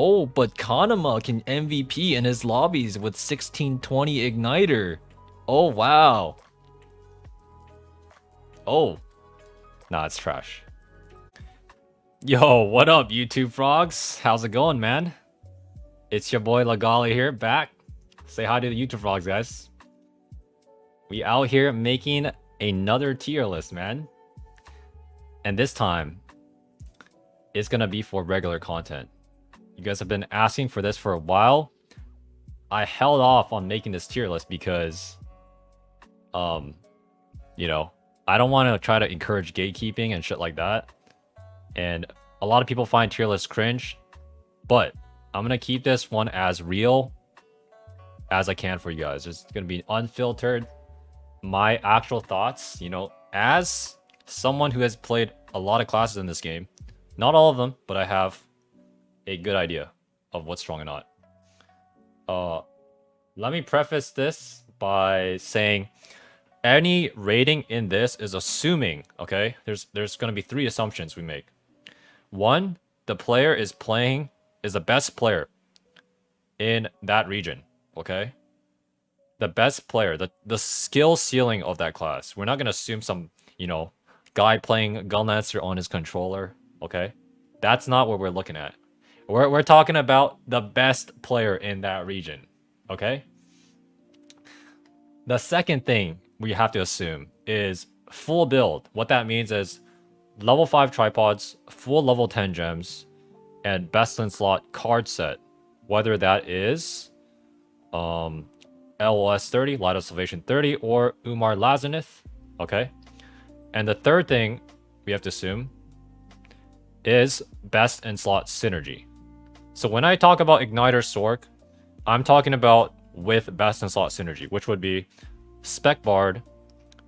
Oh, but Kanama can MVP in his lobbies with 1620 Igniter. Oh, wow. Oh. Nah, it's trash. Yo, what up, YouTube frogs? How's it going, man? It's your boy Lagali here, back. Say hi to the YouTube frogs, guys. We out here making another tier list, man. And this time, it's gonna be for regular content. You guys have been asking for this for a while. I held off on making this tier list because, you know, I don't want to try to encourage gatekeeping and shit like that. And a lot of people find tier lists cringe, but I'm gonna keep this one as real as I can for you guys. It's gonna be unfiltered, my actual thoughts, you know, as someone who has played a lot of classes in this game. Not all of them, but I have a good idea of what's strong and not. Let me preface this by saying any rating in this is assuming, okay? There's gonna be 3 assumptions we make. 1, the player is the best player in that region, okay? The best player, the skill ceiling of that class. We're not gonna assume some, you know, guy playing Gunlancer on his controller, okay? That's not what we're looking at. We're talking about the best player in that region, okay? The second thing we have to assume is full build. What that means is level 5 tripods, full level 10 gems, and best in slot card set. Whether that is LOS 30, Light of Salvation 30, or Umar Lazanith, okay? And the third thing we have to assume is best in slot synergy. So when I talk about Igniter Sork, I'm talking about with best in slot synergy, which would be Spec Bard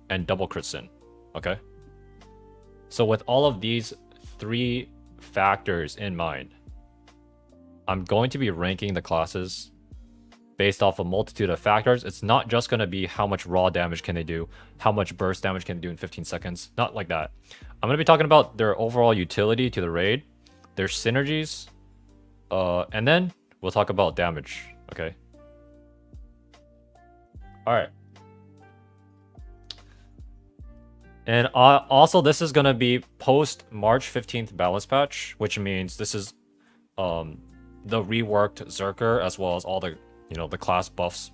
and Double Crit Sin, okay? So with all of these 3 factors in mind, I'm going to be ranking the classes based off a multitude of factors. It's not just going to be how much raw damage can they do, how much burst damage can they do in 15 seconds, not like that. I'm going to be talking about their overall utility to the raid, their synergies, and then we'll talk about damage, okay? Alright. And also, this is going to be post March 15th balance patch, which means this is the reworked Berserker, as well as all the, you know, the class buffs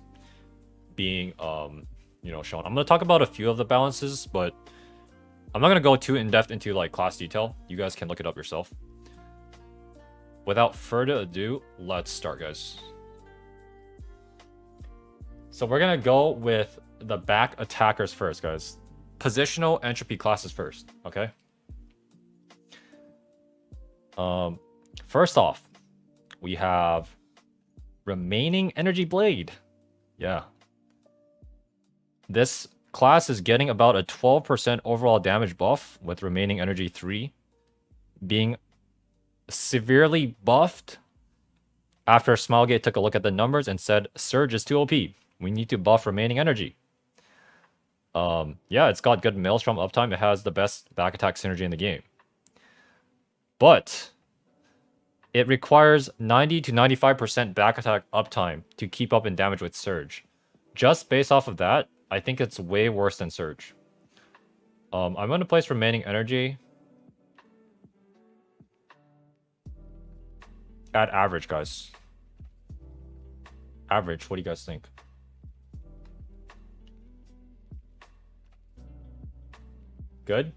being, you know, shown. I'm going to talk about a few of the balances, but I'm not going to go too in-depth into, like, class detail. You guys can look it up yourself. Without further ado, let's start, guys. So we're going to go with the back attackers first, guys. Positional entropy classes first, okay? First off, we have Remaining Energy Blade. Yeah. This class is getting about a 12% overall damage buff with Remaining Energy 3 being severely buffed after Smilegate took a look at the numbers and said, Surge is too OP. We need to buff Remaining Energy. Yeah, it's got good Maelstrom uptime. It has the best back attack synergy in the game. But it requires 90 to 95% back attack uptime to keep up in damage with Surge. Just based off of that, I think it's way worse than Surge. I'm going to place Remaining Energy at average, guys. Average, what do you guys think? Good?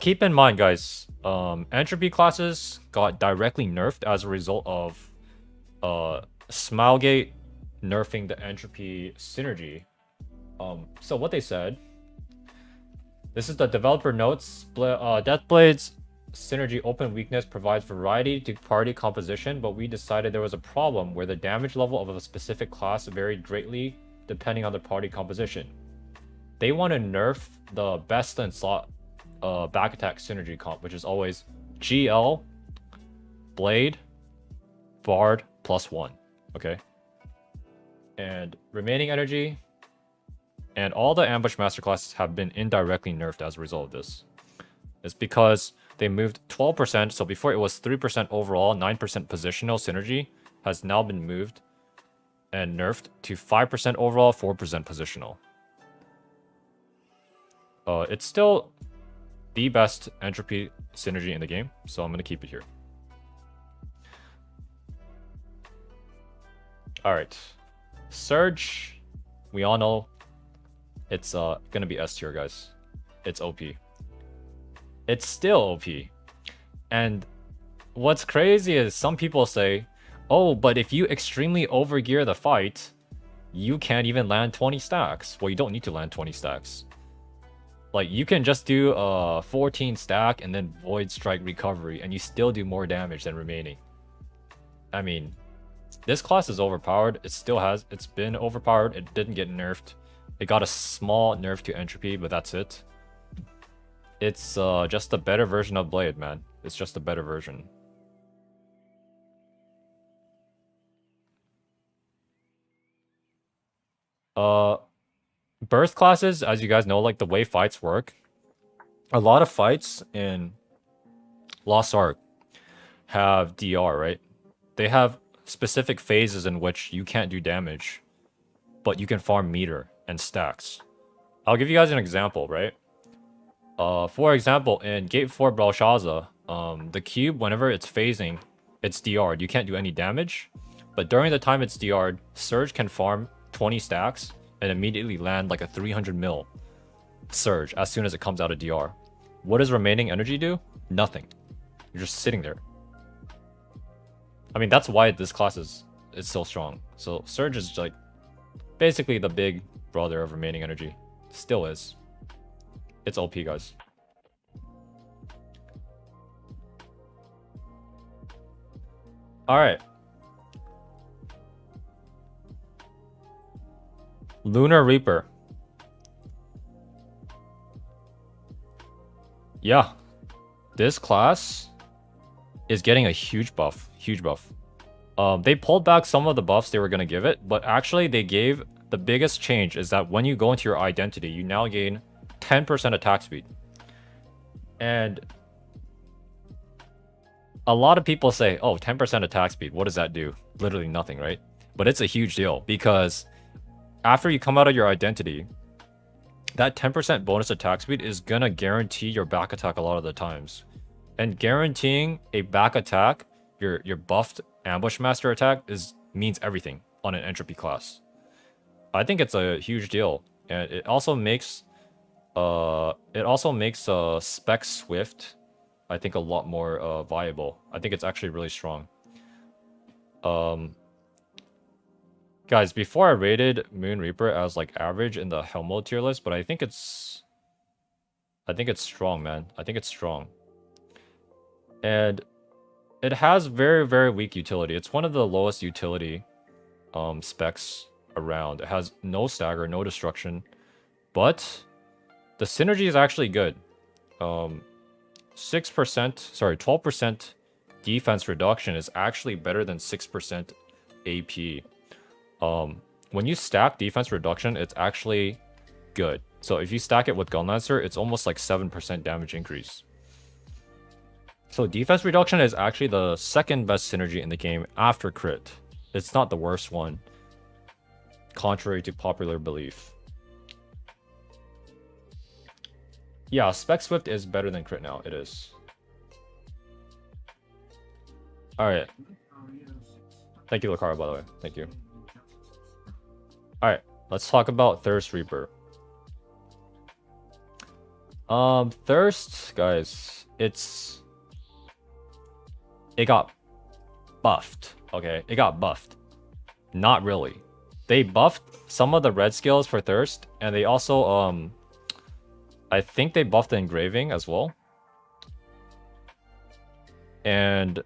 Keep in mind, guys, entropy classes got directly nerfed as a result of Smilegate nerfing the entropy synergy. So what they said, this is the developer notes, Deathblade's synergy open weakness provides variety to party composition, but we decided there was a problem where the damage level of a specific class varied greatly depending on the party composition. They want to nerf the best in slot back attack synergy comp, which is always GL, Blade, Bard, +1. Okay? And Remaining Energy and all the Ambush Master classes have been indirectly nerfed as a result of this. It's because they moved 12%. So before it was 3% overall, 9% positional synergy has now been moved and nerfed to 5% overall, 4% positional. It's still the best entropy synergy in the game, so I'm going to keep it here. Alright. Surge, we all know it's going to be S tier, guys. It's OP. It's still OP. And what's crazy is some people say, oh, but if you extremely overgear the fight, you can't even land 20 stacks. Well, you don't need to land 20 stacks. Like, you can just do a 14 stack and then Void Strike Recovery, and you still do more damage than remaining. I mean, this class is overpowered. It still has. It's been overpowered. It didn't get nerfed. It got a small nerf to entropy, but that's it. It's just a better version of Blade, man. It's just a better version. Burst classes, as you guys know, like the way fights work, a lot of fights in Lost Ark have DR, right? They have specific phases in which you can't do damage, but you can farm meter and stacks. I'll give you guys an example, right? For example, in Gate 4 Belshazzar, the cube, whenever it's phasing, it's DR'd. You can't do any damage, but during the time it's DR'd, Surge can farm 20 stacks and immediately land like a 300 mil Surge as soon as it comes out of DR. What does remaining energy do? Nothing. You're just sitting there. I mean, that's why this class is so strong. So Surge is like basically the big brother of remaining energy. Still is. It's OP, guys. Alright. Lunar Reaper. Yeah. This class is getting a huge buff. Huge buff. They pulled back some of the buffs they were going to give it, but actually they gave the biggest change is that when you go into your identity, you now gain 10% attack speed. And a lot of people say, oh, 10% attack speed, what does that do? Literally nothing, right? But it's a huge deal because after you come out of your identity, that 10% bonus attack speed is gonna guarantee your back attack a lot of the times. And guaranteeing a back attack, your buffed ambush master attack means everything on an entropy class. I think it's a huge deal. And it also makes Spec Swift, I think, a lot more viable. I think it's actually really strong. Guys, before I rated Moon Reaper as like average in the Helmo tier list, but I think it's strong, man. I think it's strong. And it has very, very weak utility. It's one of the lowest utility specs around. It has no stagger, no destruction, but the synergy is actually good. 12% defense reduction is actually better than 6% AP. When you stack defense reduction, it's actually good. So if you stack it with Gunlancer, it's almost like 7% damage increase. So defense reduction is actually the second best synergy in the game after crit. It's not the worst one, contrary to popular belief. Yeah, Spec Swift is better than crit now. It is. Alright. Thank you, Lucara, by the way. Thank you. Alright, let's talk about Thirst Reaper. Thirst, guys, it got buffed, okay? It got buffed. Not really. They buffed some of the red skills for Thirst, and they also, I think they buffed the engraving as well. And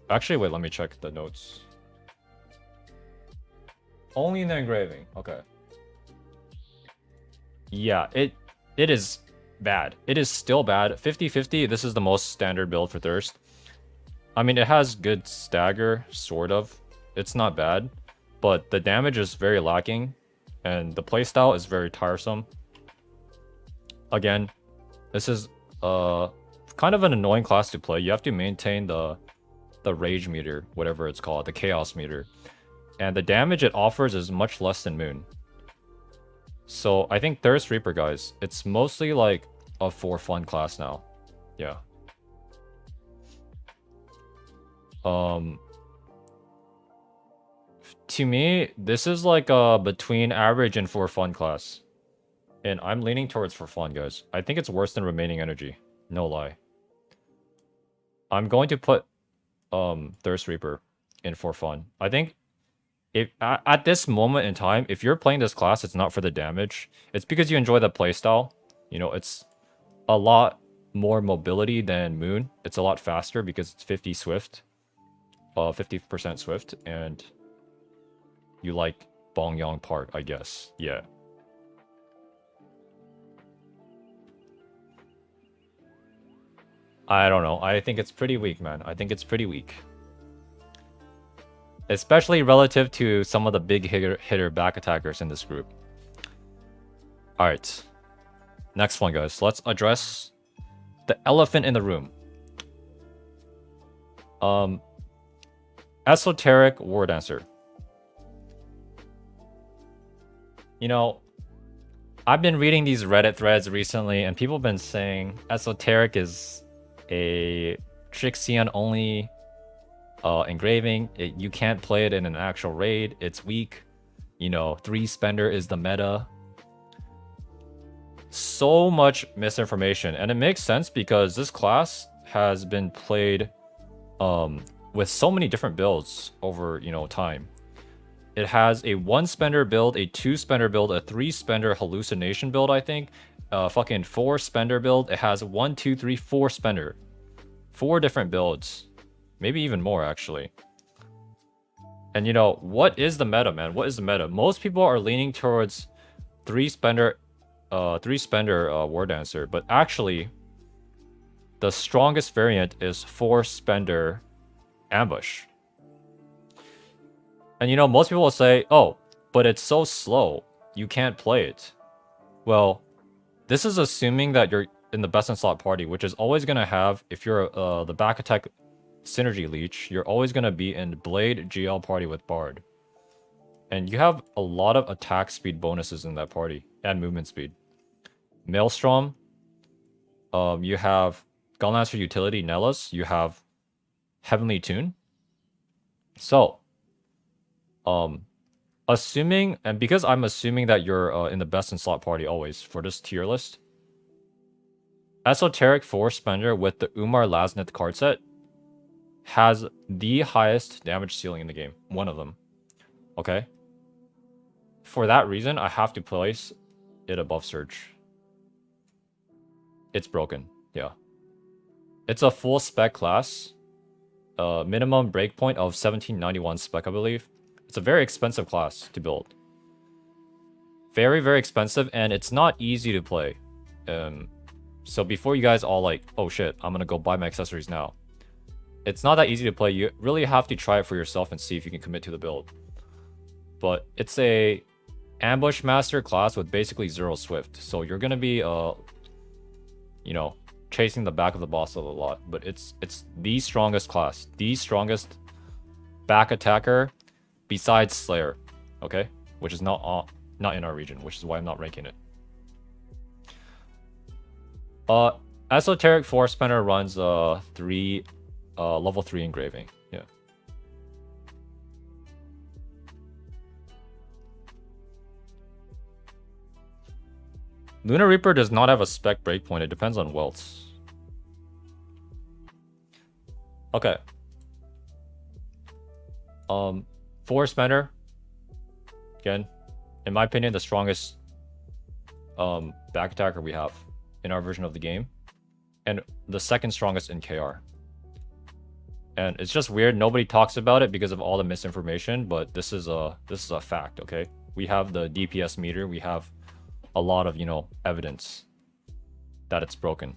actually, wait, let me check the notes. Only in the engraving. Okay. Yeah, it is bad. It is still bad. 50-50, this is the most standard build for Thirst. I mean, it has good stagger, sort of. It's not bad, but the damage is very lacking, and the playstyle is very tiresome. Again, This is kind of an annoying class to play. You have to maintain the rage meter, whatever it's called, the chaos meter. And the damage it offers is much less than Moon. So I think Thirst Reaper, guys, it's mostly like a for fun class now. Yeah. To me, this is like a between average and for fun class. And I'm leaning towards for fun, guys. I think it's worse than Remaining Energy. No lie. I'm going to put Thirst Reaper in for fun. I think if at this moment in time, if you're playing this class, it's not for the damage. It's because you enjoy the playstyle. You know, it's a lot more mobility than Moon. It's a lot faster because it's 50 Swift. 50% Swift, and you like Bong Yang Park, I guess. Yeah. I don't know. I think it's pretty weak, man. I think it's pretty weak. Especially relative to some of the big hitter back attackers in this group. Alright. Next one, guys. Let's address the elephant in the room. Esoteric Wardancer. You know, I've been reading these Reddit threads recently, and people have been saying Esoteric is a Trixion only engraving. You can't play it in an actual raid. It's weak. You know, 3 spender is the meta. So much misinformation, and it makes sense because this class has been played with so many different builds over, you know, time. It has a 1 spender build, a 2 spender build, a 3 spender hallucination build, I think. Fucking 4 spender build. It has 1, 2, 3, 4 spender. 4 different builds. Maybe even more, actually. And you know, what is the meta, man? What is the meta? Most people are leaning towards 3 spender Wardancer, but actually, the strongest variant is 4 spender Ambush. And you know, most people will say, oh, but it's so slow, you can't play it. Well, this is assuming that you're in the best in slot party, which is always going to have, if you're the back attack synergy leech, you're always going to be in Blade GL party with Bard. And you have a lot of attack speed bonuses in that party, and movement speed. Maelstrom, you have Gunlancer utility Nellis, you have Heavenly Tune. So, assuming, and because I'm assuming that you're in the best in slot party always for this tier list, Esoteric 4 spender with the Umar Laznith card set has the highest damage ceiling in the game. One of them. Okay? For that reason, I have to place it above Surge. It's broken. Yeah. It's a full spec class. Minimum breakpoint of 1791 spec, I believe. It's a very expensive class to build. Very, very expensive, and it's not easy to play. So before you guys all like, oh shit, I'm gonna go buy my accessories now. It's not that easy to play. You really have to try it for yourself and see if you can commit to the build. But it's a ambush master class with basically 0 swift. So you're gonna be, you know, chasing the back of the boss a lot. But it's the strongest class. The strongest back attacker besides Slayer. Okay? Which is not in our region, which is why I'm not ranking it. Esoteric 4 spender runs level 3 engraving. Yeah. Lunar Reaper does not have a spec breakpoint. It depends on welts. Okay. 4 spender. Again, in my opinion, the strongest back attacker we have in our version of the game, and the second strongest in KR. And it's just weird, nobody talks about it because of all the misinformation, but this is a fact. Okay, we have the DPS meter, we have a lot of, you know, evidence that it's broken.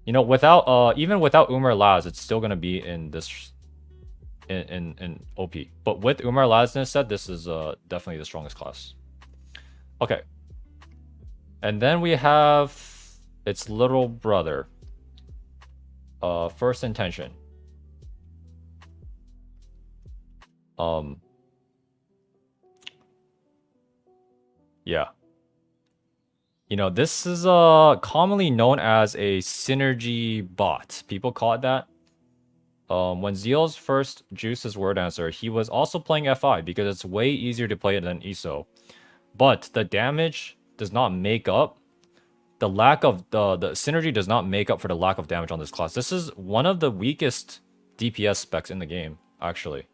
You know, without even without Umar Laz, it's still gonna be in this in OP. But with Umar Lazness said, this is definitely the strongest class. Okay. And then we have its little brother. First Intention. Yeah. You know, this is commonly known as a synergy bot. People call it that. When Zeal's first juiced his Wardancer, he was also playing FI because it's way easier to play it than ESO. But the damage does not make up the lack of the synergy does not make up for the lack of damage on this class. This is one of the weakest DPS specs in the game, actually.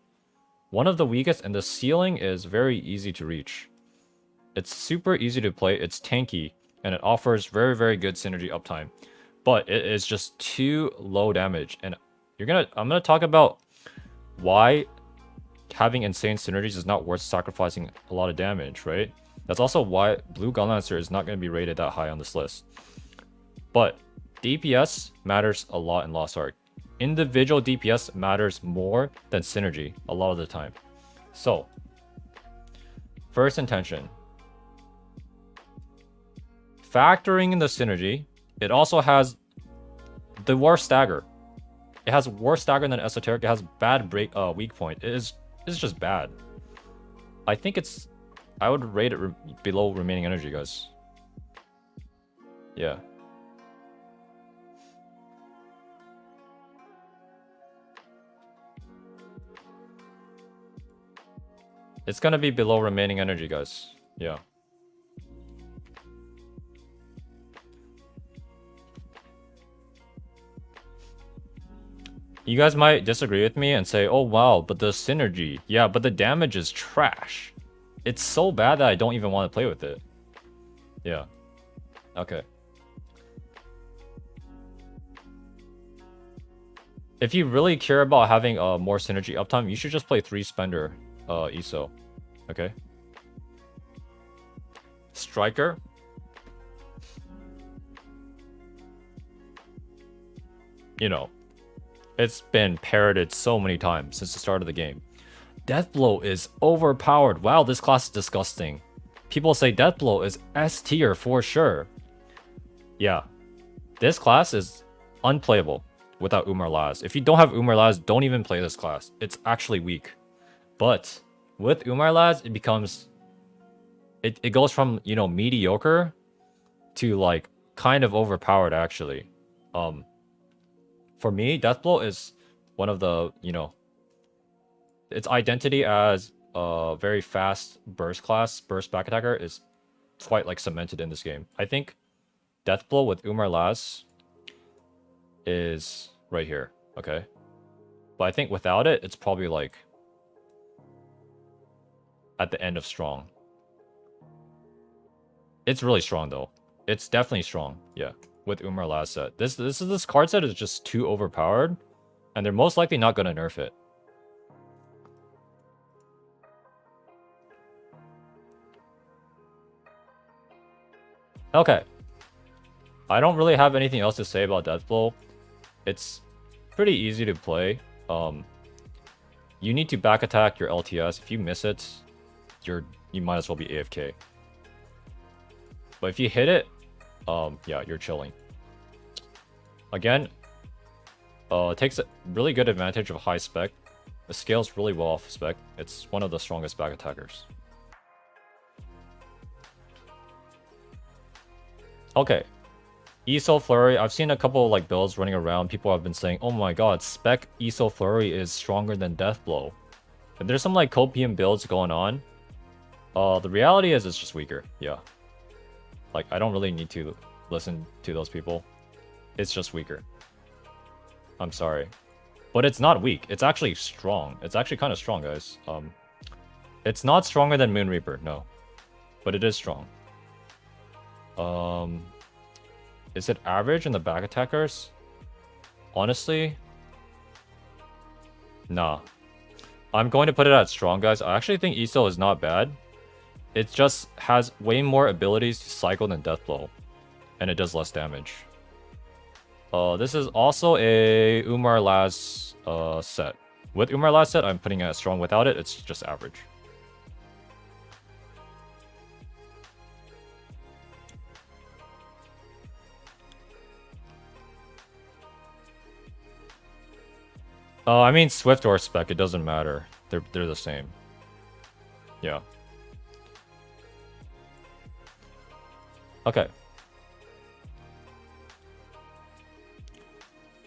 One of the weakest, and the ceiling is very easy to reach. It's super easy to play, it's tanky, and it offers very, very good synergy uptime. But it is just too low damage. And I'm gonna talk about why having insane synergies is not worth sacrificing a lot of damage, right? That's also why Blue Gunlancer is not going to be rated that high on this list. But DPS matters a lot in Lost Ark. Individual DPS matters more than synergy a lot of the time. So, First Intention. Factoring in the synergy, it also has the worst stagger. It has worse stagger than Esoteric. It has bad weak point. It's just bad. I would rate it below Remaining Energy, guys. Yeah. It's gonna be below Remaining Energy, guys. Yeah. You guys might disagree with me and say, oh wow, but the synergy. Yeah, but the damage is trash. It's so bad that I don't even want to play with it. Yeah. Okay. If you really care about having more synergy uptime, you should just play 3 Spender ESO. Okay. Striker. You know, it's been parroted so many times since the start of the game. Deathblow is overpowered. Wow, this class is disgusting. People say Deathblow is S tier for sure. Yeah. This class is unplayable without Umar Laz. If you don't have Umar Laz, don't even play this class. It's actually weak. But with Umar Laz, it becomes... It goes from, you know, mediocre to, like, kind of overpowered, actually. For me, Deathblow is one of the, you know... Its identity as a very fast burst class, burst back attacker, is quite, like, cemented in this game. I think Deathblow with Umar Laz is right here, okay? But I think without it, it's probably, like, at the end of strong. It's really strong, though. It's definitely strong, yeah, with Umar Laz set. This card set is just too overpowered, and they're most likely not going to nerf it. Okay. I don't really have anything else to say about Deathblow. It's pretty easy to play. You need to back attack your LTS. If you miss it, you might as well be AFK. But if you hit it, yeah, you're chilling. Again, it takes a really good advantage of high spec. It scales really well off spec. It's one of the strongest back attackers. Okay. ESO Flurry, I've seen a couple like builds running around. People have been saying, oh my god, spec ESO Flurry is stronger than Deathblow. And there's some like copium builds going on. The reality is it's just weaker, yeah. Like, I don't really need to listen to those people. It's just weaker. I'm sorry. But it's not weak. It's actually strong. It's actually kind of strong, guys. It's not stronger than Moon Reaper, no. But it is strong. Is it average in the back attackers? Honestly, nah. I'm going to put it at strong, guys. I actually think ESO is not bad. It just has way more abilities to cycle than Deathblow. And it does less damage. This is also a Umar Laz set. With Umar Laz set, I'm putting it at strong. Without it, it's just average. I mean Swift or Spec, it doesn't matter. They're the same. Yeah. Okay.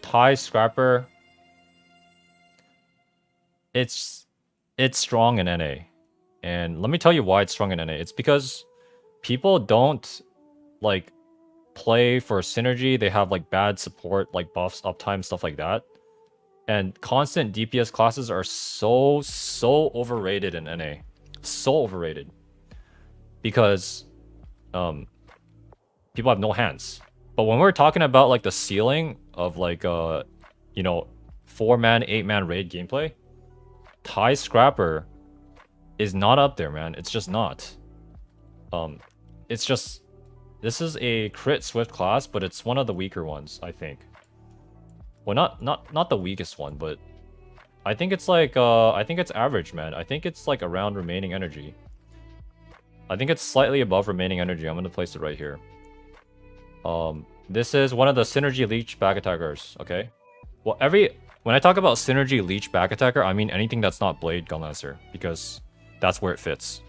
Thai Scrapper. It's strong in NA. And let me tell you why it's strong in NA. It's because people don't like play for synergy. They have like bad support, like buffs, uptime, stuff like that. And constant DPS classes are so overrated in NA. So overrated. Because people have no hands. But when we're talking about like the ceiling of like you know, 4-man, 8-man raid gameplay, Thai Scrapper is not up there, man. It's just not. It's just this is a crit Swift class, but it's one of the weaker ones, I think. Well, not the weakest one, but I think it's like I think it's average, man. I think it's like around remaining energy. I think it's slightly above remaining energy. I'm gonna place it right here. This is one of the synergy leech back attackers, okay? Well, when I talk about synergy leech back attacker, I mean anything that's not Blade Gunlancer, because that's where it fits.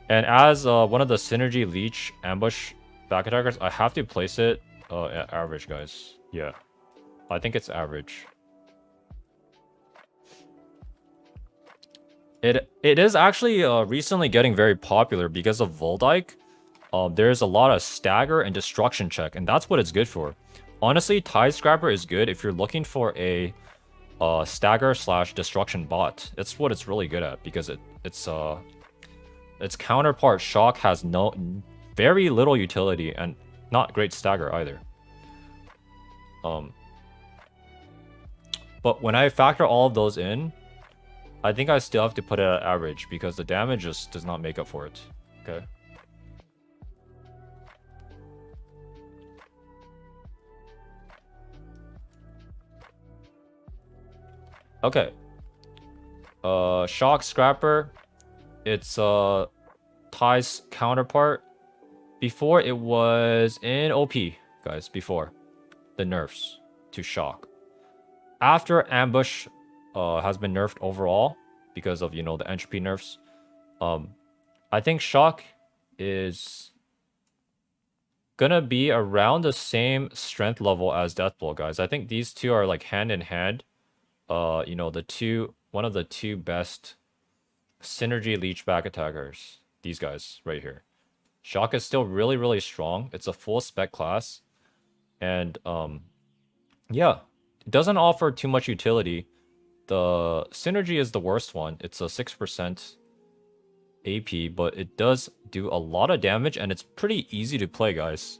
And as one of the synergy leech ambush back attackers, I have to place it at average, guys. Yeah, I think it's average. It is actually recently getting very popular because of Voldyke. There's a lot of stagger and destruction check, and that's what it's good for. Honestly, Tide Scrapper is good if you're looking for a stagger / destruction bot. It's what it's really good at because its counterpart Shock has very little utility and not great stagger either. But when I factor all of those in, I think I still have to put it at average because the damage just does not make up for it. Okay. Okay. Shock Scrapper. It's Ty's counterpart. Before it was in OP, guys, before the nerfs to Shock. After Ambush has been nerfed overall because of, you know, the entropy nerfs. I think Shock is gonna be around the same strength level as Deathblow, guys. I think these two are like hand in hand. You know, one of the two best synergy leech back attackers. These guys right here. Shock is still really strong. It's a full spec class. And yeah, it doesn't offer too much utility. The synergy is the worst one. It's a 6% AP, but it does do a lot of damage and it's pretty easy to play, guys.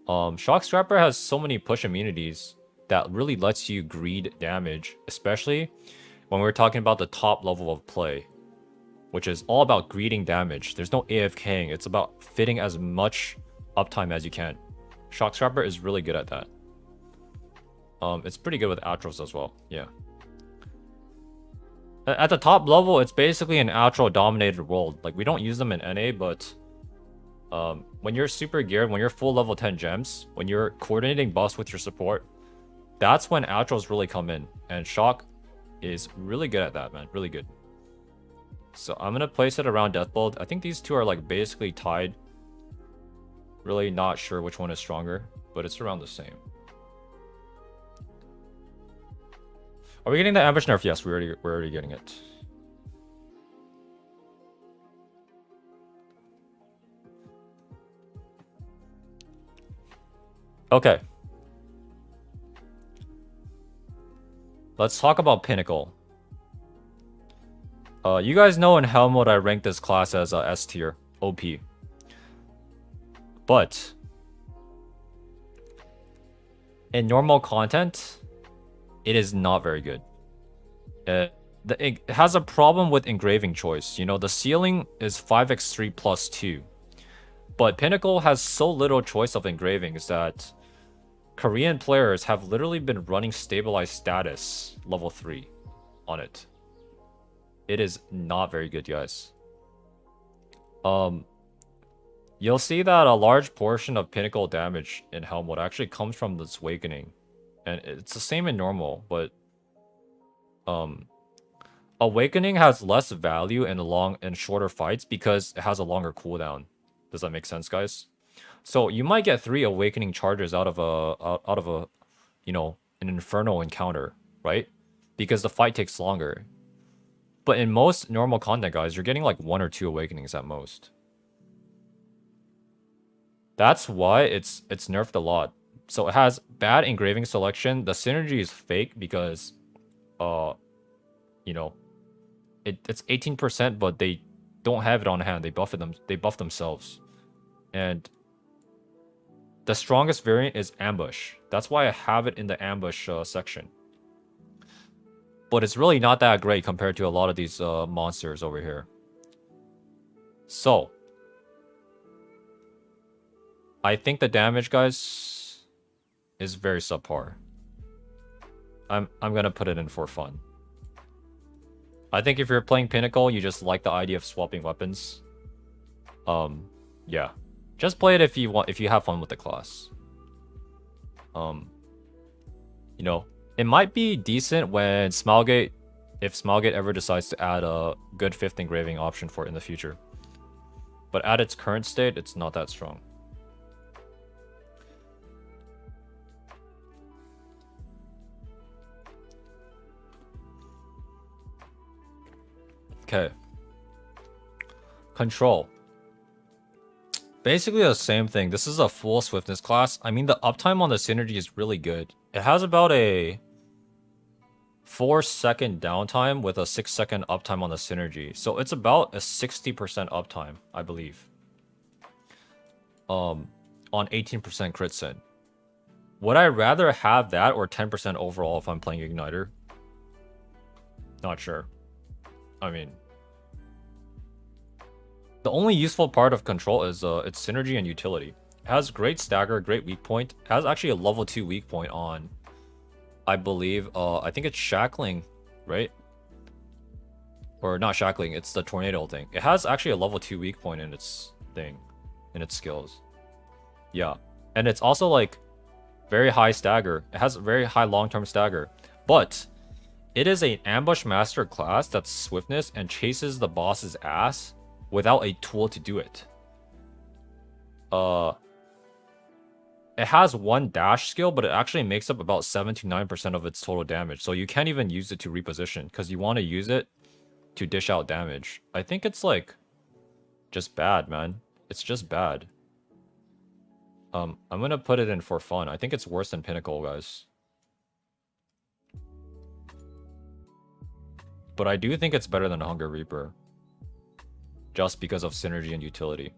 Shock Scrapper has so many push immunities that really lets you greed damage, especially when we're talking about the top level of play, which is all about greeding damage. There's no AFKing. It's about fitting as much uptime as you can. Shock Scrapper is really good at that. It's pretty good with Atros as well. Yeah. At the top level, it's basically an Atro-dominated world. Like, we don't use them in NA, but when you're super geared, when you're full level 10 gems, when you're coordinating buffs with your support, that's when Atros really come in. And Shock is really good at that, man. Really good. So I'm gonna place it around Deathblow. I think these two are like basically tied. Really not sure which one is stronger, but it's around the same. Are we getting the ambush nerf? Yes, we're already getting it. Okay. Let's talk about Pinnacle. You guys know in Hell mode I ranked this class as S tier, OP. But in normal content, it is not very good. It has a problem with engraving choice. You know, the ceiling is 5x3 plus 2. But Pinnacle has so little choice of engravings that Korean players have literally been running stabilized status level 3 on it. It is not very good, guys. You'll see that a large portion of Pinnacle damage in Hell mode actually comes from this Awakening. And it's the same in normal, but Awakening has less value in long and shorter fights because it has a longer cooldown. Does that make sense, guys? So you might get 3 Awakening charges out of a an Inferno encounter, right? Because the fight takes longer. But in most normal content, guys, you're getting like 1 or 2 Awakenings at most. That's why it's nerfed a lot. So it has bad engraving selection. The synergy is fake because, you know, it's 18%, but they don't have it on hand. They buff them. They buff themselves, and the strongest variant is Ambush. That's why I have it in the Ambush section. But it's really not that great compared to a lot of these monsters over here. So I think the damage, guys, is very subpar. I'm gonna put it in for fun. I think if you're playing Pinnacle, you just like the idea of swapping weapons. Yeah. Just play it if you want, if you have fun with the class. You know, it might be decent when Smilegate, if Smilegate ever decides to add a good 5th engraving option for it in the future. But at its current state, it's not that strong. Okay. Control. Basically the same thing. This is a full swiftness class. I mean, the uptime on the synergy is really good. It has about a 4-second downtime with a 6-second uptime on the synergy. So it's about a 60% uptime, I believe. On 18% crit sin. Would I rather have that or 10% overall if I'm playing Igniter? Not sure. I mean, the only useful part of Control is its synergy and utility. It has great stagger, great weak point. It has actually a level 2 weak point on, I believe, I think it's Shackling, right? Or not Shackling, it's the Tornado thing. It has actually a level 2 weak point in its thing, in its skills. Yeah. And it's also like very high stagger. It has very high long-term stagger. But it is an ambush master class that's swiftness and chases the boss's ass without a tool to do it. It has 1 dash skill, but it actually makes up about 7 to 9% of its total damage. So you can't even use it to reposition because you want to use it to dish out damage. I think it's like just bad, man. It's just bad. I'm gonna put it in for fun. I think it's worse than Pinnacle, guys. But I do think it's better than Hunger Reaper. Just because of synergy and utility.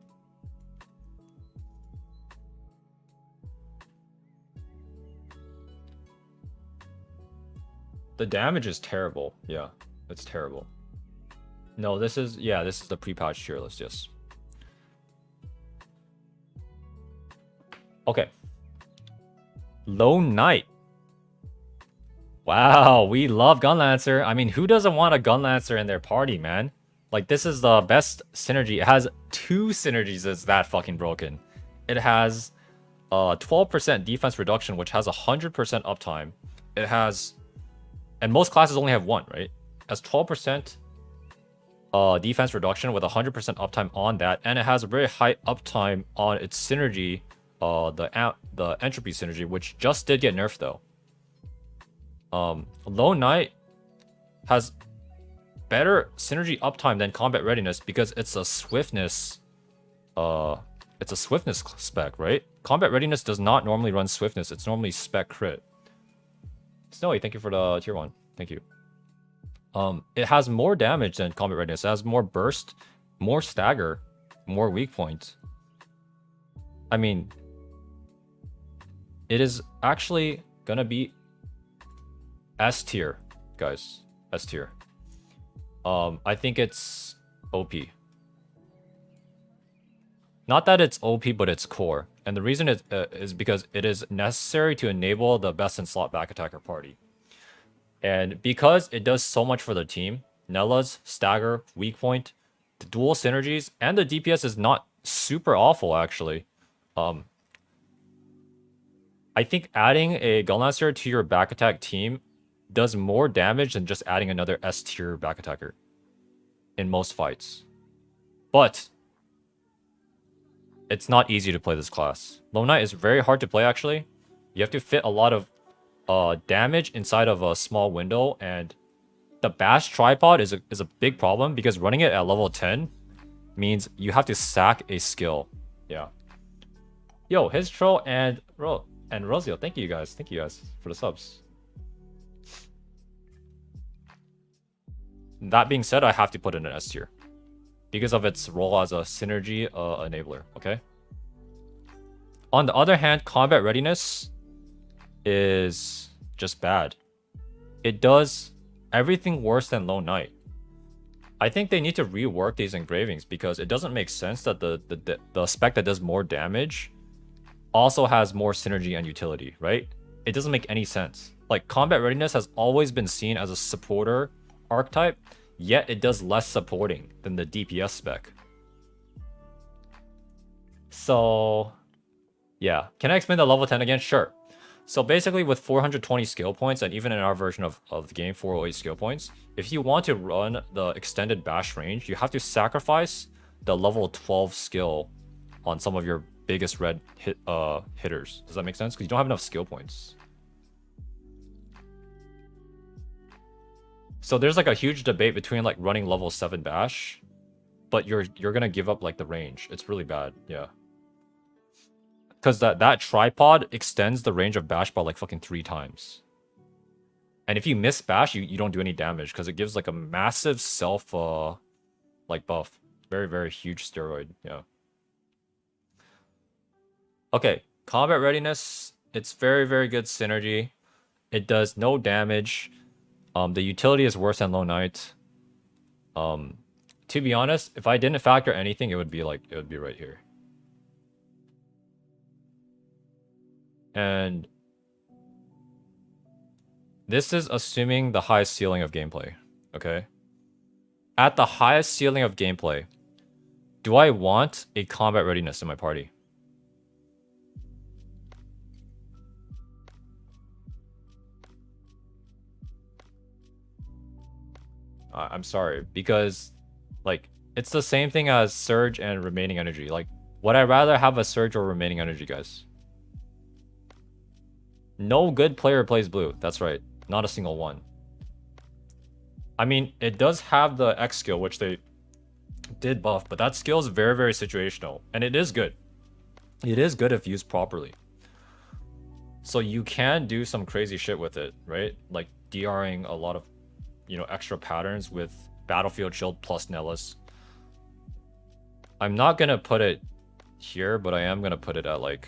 The damage is terrible. Yeah, it's terrible. No, this is the pre-patch tier list, yes. Okay. Lone Knight. Wow, we love Gunlancer. I mean, who doesn't want a Gunlancer in their party, man? Like, this is the best synergy. It has 2 synergies that's that fucking broken. It has 12% defense reduction, which has 100% uptime. It has... And most classes only have 1, right? It has 12% defense reduction with 100% uptime on that. And it has a very high uptime on its synergy, the entropy synergy, which just did get nerfed, though. Lone Knight has better synergy uptime than combat readiness because it's a swiftness spec, right? Combat readiness does not normally run swiftness. It's normally spec crit. Snowy, thank you for the tier 1. Thank you. It has more damage than combat readiness. It has more burst, more stagger, more weak points. I mean, it is actually gonna be S tier, guys. S tier. I think it's OP. Not that it's OP, but it's core. And the reason is because it is necessary to enable the best in slot back attacker party. And because it does so much for the team, Nella's, stagger, weak point, the dual synergies, and the DPS is not super awful, actually. I think adding a Gunlancer to your back attack team does more damage than just adding another S tier back attacker in most fights. But it's not easy to play this class. Lone Knight is very hard to play actually. You have to fit a lot of damage inside of a small window, and the bash tripod is a big problem because running it at level 10 means you have to sack a skill. Yeah. Yo, his troll and Rosio, thank you guys for the subs. That being said, I have to put in an S tier because of its role as a synergy enabler. Okay. On the other hand, combat readiness is just bad. It does everything worse than Lone Knight. I think they need to rework these engravings because it doesn't make sense that the spec that does more damage also has more synergy and utility, right? It doesn't make any sense. Like, combat readiness has always been seen as a supporter archetype, yet it does less supporting than the DPS spec. So, yeah. Can I explain the level 10 again? Sure. So basically with 420 skill points, and even in our version of the game, 408 skill points, if you want to run the extended bash range, you have to sacrifice the level 12 skill on some of your biggest red hitters. Does that make sense? Because you don't have enough skill points. So there's like a huge debate between like running level 7 bash, but you're gonna give up like the range. It's really bad, yeah. Because that tripod extends the range of bash by like fucking 3 times. And if you miss bash, you don't do any damage because it gives like a massive self like buff. Very, very huge steroid, yeah. Okay, combat readiness. It's very, very good synergy. It does no damage. The utility is worse than Lone Knight. To be honest, if I didn't factor anything, it would be right here. And this is assuming the highest ceiling of gameplay, okay? At the highest ceiling of gameplay, do I want a combat readiness in my party? I'm sorry, because like it's the same thing as surge and remaining energy. Like, would I rather have a surge or remaining energy, guys? No good player plays blue. That's right. Not a single one. I mean, it does have the X skill, which they did buff, but that skill is very, very situational. And it is good. It is good if used properly. So you can do some crazy shit with it, right? Like DRing a lot of, extra patterns with Battlefield Shield plus Nellis. I'm not gonna put it here, but I am gonna put it at like...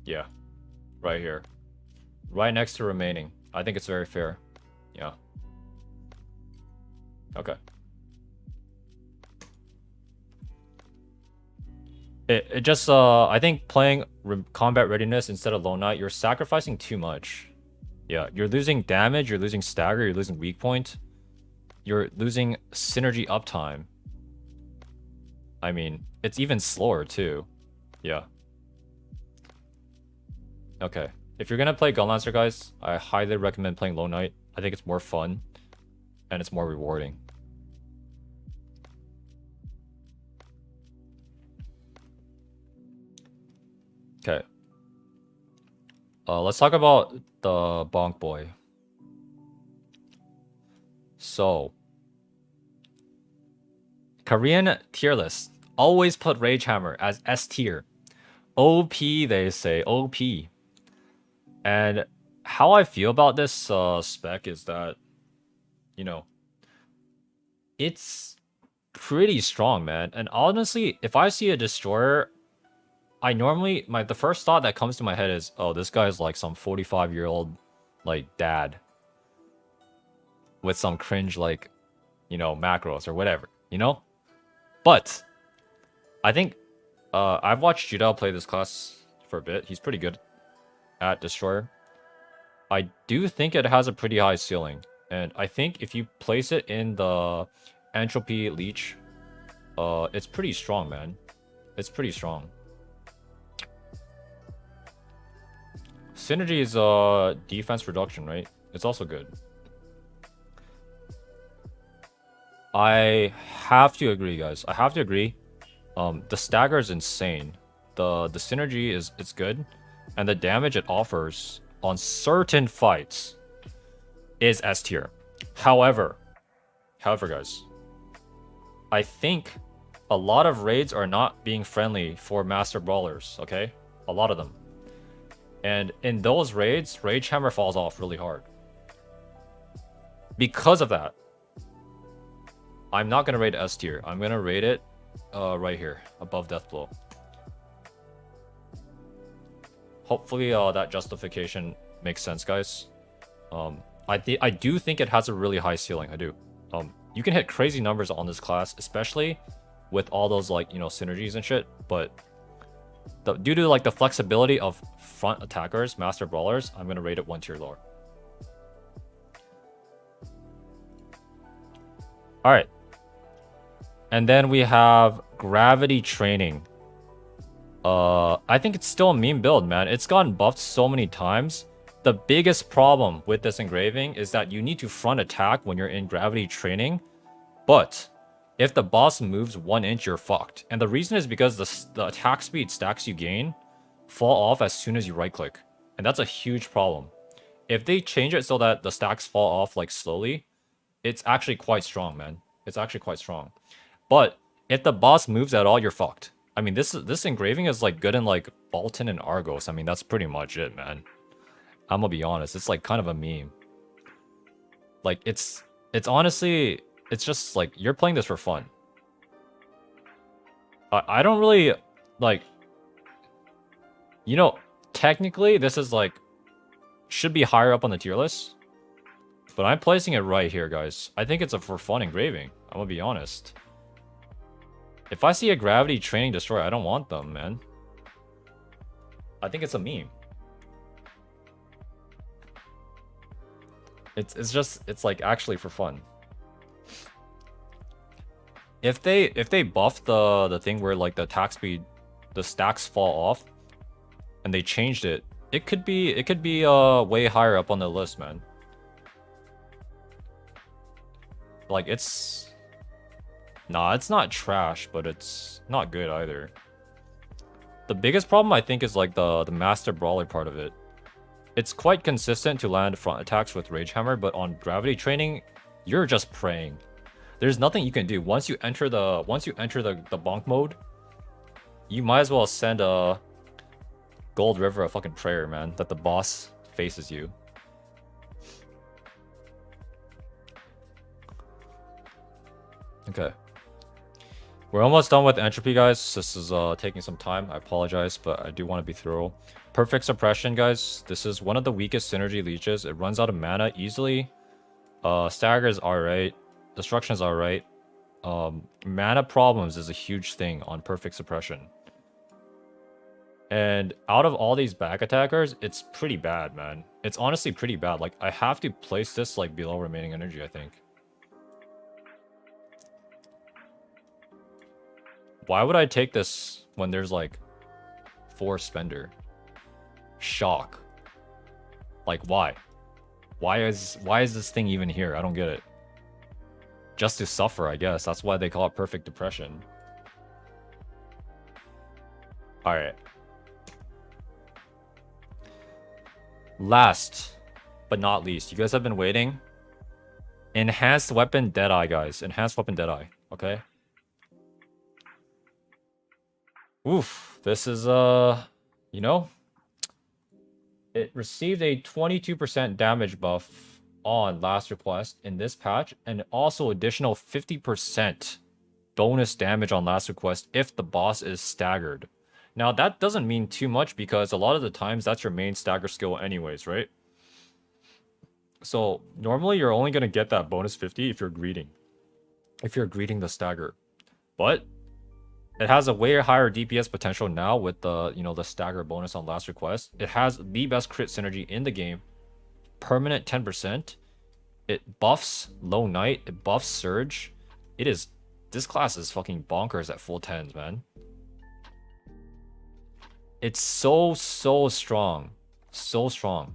yeah, right here. Right next to remaining. I think it's very fair. Yeah. Okay. It just, I think playing combat readiness instead of Lone Knight, you're sacrificing too much. Yeah, you're losing damage, you're losing stagger, you're losing weak point. You're losing synergy uptime. I mean, it's even slower too. Yeah. Okay. If you're gonna play Gunlancer, guys, I highly recommend playing Lone Knight. I think it's more fun, and it's more rewarding. Okay. Let's talk about the Bonk Boy. So, Korean tier list always put Rage Hammer as S tier. OP, they say, OP. And how I feel about this spec is that, it's pretty strong, man. And honestly, if I see a destroyer, I normally the first thought that comes to my head is, oh, this guy's like some 45-year-old like dad with some cringe like, macros or whatever, But I think I've watched Judao play this class for a bit. He's pretty good at destroyer. I do think it has a pretty high ceiling. And I think if you place it in the Entropy Leech, it's pretty strong, man. It's pretty strong. Synergy is defense reduction, right? It's also good. I have to agree, guys. I have to agree. The stagger is insane. The synergy is it's good, and the damage it offers on certain fights is S tier. However, guys, I think a lot of raids are not being friendly for Master Brawlers. Okay, a lot of them, and in those raids, Rage Hammer falls off really hard. Because of that, I'm not gonna rate S tier. I'm gonna rate it right here above Deathblow. Hopefully that justification makes sense, guys. I do think it has a really high ceiling. I do. You can hit crazy numbers on this class, especially with all those, like, you know, synergies and shit. But due to like the flexibility of front attackers, Master Brawlers, I'm gonna rate it 1 tier lower. All right. And then we have Gravity Training. I think it's still a meme build, man. It's gotten buffed so many times. The biggest problem with this engraving is that you need to front attack when you're in Gravity Training. But if the boss moves 1 inch, you're fucked. And the reason is because the attack speed stacks you gain fall off as soon as you right click. And that's a huge problem. If they change it so that the stacks fall off like slowly, it's actually quite strong, man. It's actually quite strong. But if the boss moves at all, you're fucked. I mean, this engraving is like good in like Bolton and Argos. I mean, that's pretty much it, man. I'm gonna be honest. It's like kind of a meme. Like it's honestly, it's just like you're playing this for fun. I don't really like. You know, technically this is like should be higher up on the tier list, but I'm placing it right here, guys. I think it's a for fun engraving. I'm gonna be honest. If I see a Gravity Training Destroyer, I don't want them, man. I think it's a meme. It's like actually for fun. If they buff the thing where like the attack speed, the stacks fall off, and they changed it, it could be way higher up on the list, man. Like it's not trash, but it's not good either. The biggest problem I think is like the Master Brawler part of it. It's quite consistent to land front attacks with Rage Hammer, but on Gravity Training, you're just praying. There's nothing you can do. Once you enter the bonk mode, you might as well send a Gold River a fucking prayer, man, that the boss faces you. Okay. We're almost done with Entropy, guys. This is taking some time. I apologize, but I do want to be thorough. Perfect Suppression, guys. This is one of the weakest synergy leeches. It runs out of mana easily. Stagger is alright. Destruction is alright. Mana problems is a huge thing on Perfect Suppression. And out of all these back attackers, it's pretty bad, man. It's honestly pretty bad. Like, I have to place this like below remaining energy, I think. Why would I take this when there's like 4 spender? Shock. Like, why? Why is this thing even here? I don't get it. Just to suffer, I guess. That's why they call it Perfect Depression. Alright. Last but not least, you guys have been waiting. Enhanced Weapon Deadeye, guys. Enhanced Weapon Deadeye. Okay? Oof. This is, you know, it received a 22% damage buff on last request in this patch, and also additional 50% bonus damage on last request if the boss is staggered. Now, that doesn't mean too much because a lot of the times that's your main stagger skill anyways, right? So, normally you're only going to get that bonus 50 if you're greeting. If you're greeting the stagger. But it has a way higher DPS potential now with the, you know, the stagger bonus on last request. It has the best crit synergy in the game permanent 10%. It buffs Low Knight, it buffs Surge. This class is fucking bonkers at full 10s, man. It's so strong. So strong.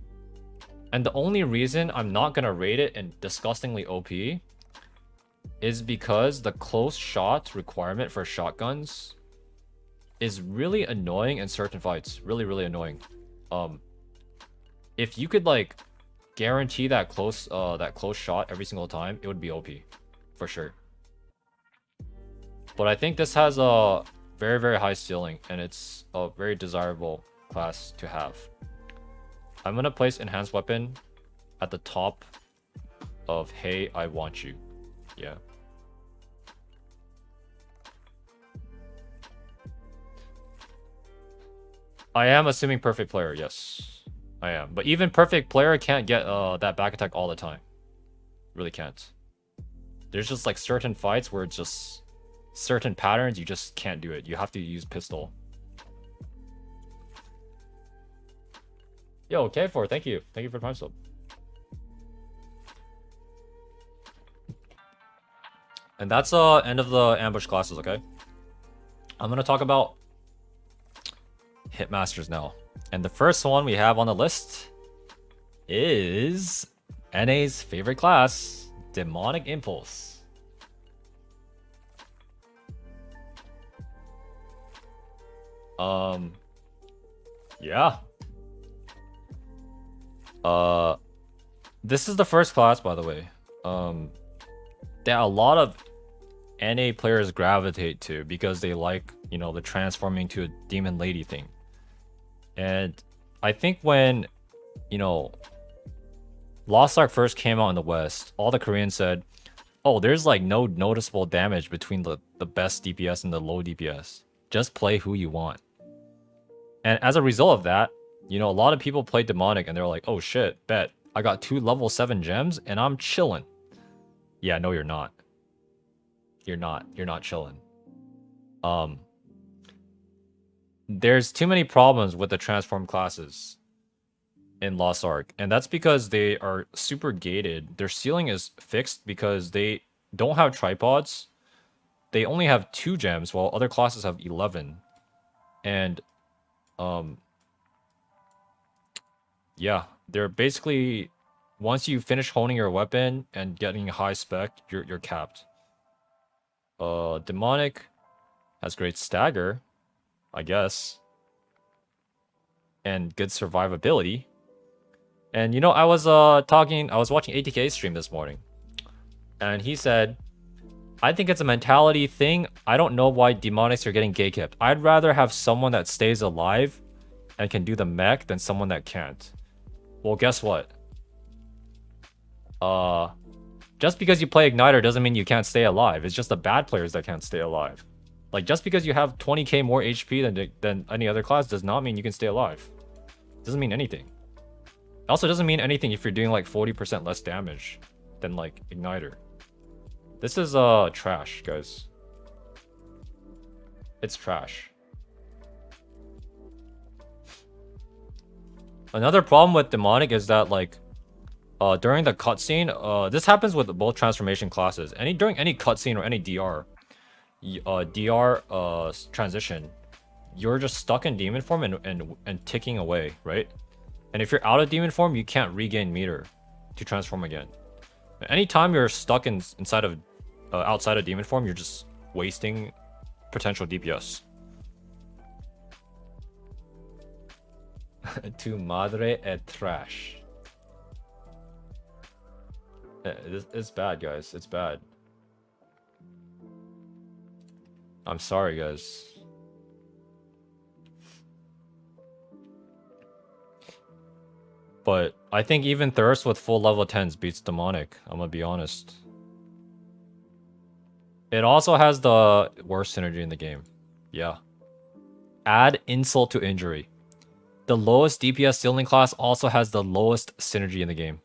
And the only reason I'm not gonna rate it in disgustingly OP is because the close shot requirement for shotguns is really annoying in certain fights. Really annoying. If you could like guarantee that close shot every single time, it would be OP for sure. But I think this has a very high ceiling, and it's a very desirable class to have. I'm gonna place enhanced weapon at the top of Hey, I Want You. Yeah. I am assuming perfect player, yes. I am. But even perfect player can't get that back attack all the time. Really can't. There's just like certain fights where it's just certain patterns, you just can't do it. You have to use pistol. Yo, K4, thank you. Thank you for the Prime sub. And that's end of the ambush classes, okay? I'm gonna talk about Hitmasters now. And the first one we have on the list is NA's favorite class, Demonic Impulse. Yeah. This is the first class, by the way, that a lot of NA players gravitate to because they like, you know, the transforming to a demon lady thing. And I think when, you know, Lost Ark first came out in the West, all the Koreans said, oh, there's like no noticeable damage between the best DPS and the low DPS. Just play who you want. And as a result of that, you know, a lot of people play Demonic and they're like, oh shit, bet. I got 2 level 7 gems and I'm chilling. Yeah, no, you're not. You're not chilling. There's too many problems with the transform classes in Lost Ark, and that's because they are super gated. Their ceiling is fixed because they don't have tripods. They only have 2 gems while other classes have 11. And yeah, they're basically, once you finish honing your weapon and getting high spec, you're capped. Demonic has great stagger, I guess, and good survivability. And you know, I was watching ATK's stream this morning, and he said, I think it's a mentality thing. I don't know why demonics are getting gatekept. I'd rather have someone that stays alive and can do the mech than someone that can't. Well, guess what? Just because you play Igniter doesn't mean you can't stay alive. It's just the bad players that can't stay alive. Like, just because you have 20k more HP than any other class does not mean you can stay alive. Doesn't mean anything. It also doesn't mean anything if you're doing like 40% less damage than like Igniter. This is trash, guys. It's trash. Another problem with Demonic is that like during the cutscene, this happens with both transformation classes. During any cutscene or any DR transition, you're just stuck in demon form and ticking away, right? And if you're out of demon form, you can't regain meter to transform again. Anytime you're stuck outside of demon form, you're just wasting potential DPS. Tu madre et trash. It's bad, guys. It's bad. I'm sorry, guys. But I think even Thirst with full level 10s beats Demonic. I'm gonna be honest. It also has the worst synergy in the game. Yeah. Add insult to injury. The lowest DPS ceiling class also has the lowest synergy in the game.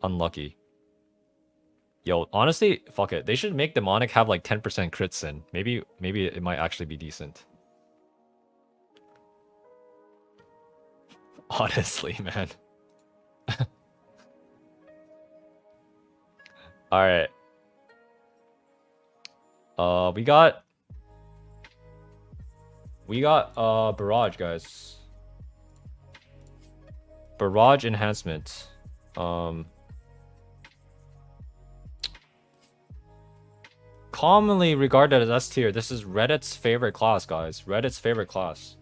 Unlucky. Yo, honestly, fuck it. They should make Demonic have like 10% crit sin. Maybe it might actually be decent. Honestly, man. Alright. We got Barrage, guys. Barrage Enhancement. Commonly regarded as S tier. This is Reddit's favorite class, guys. Reddit's favorite class.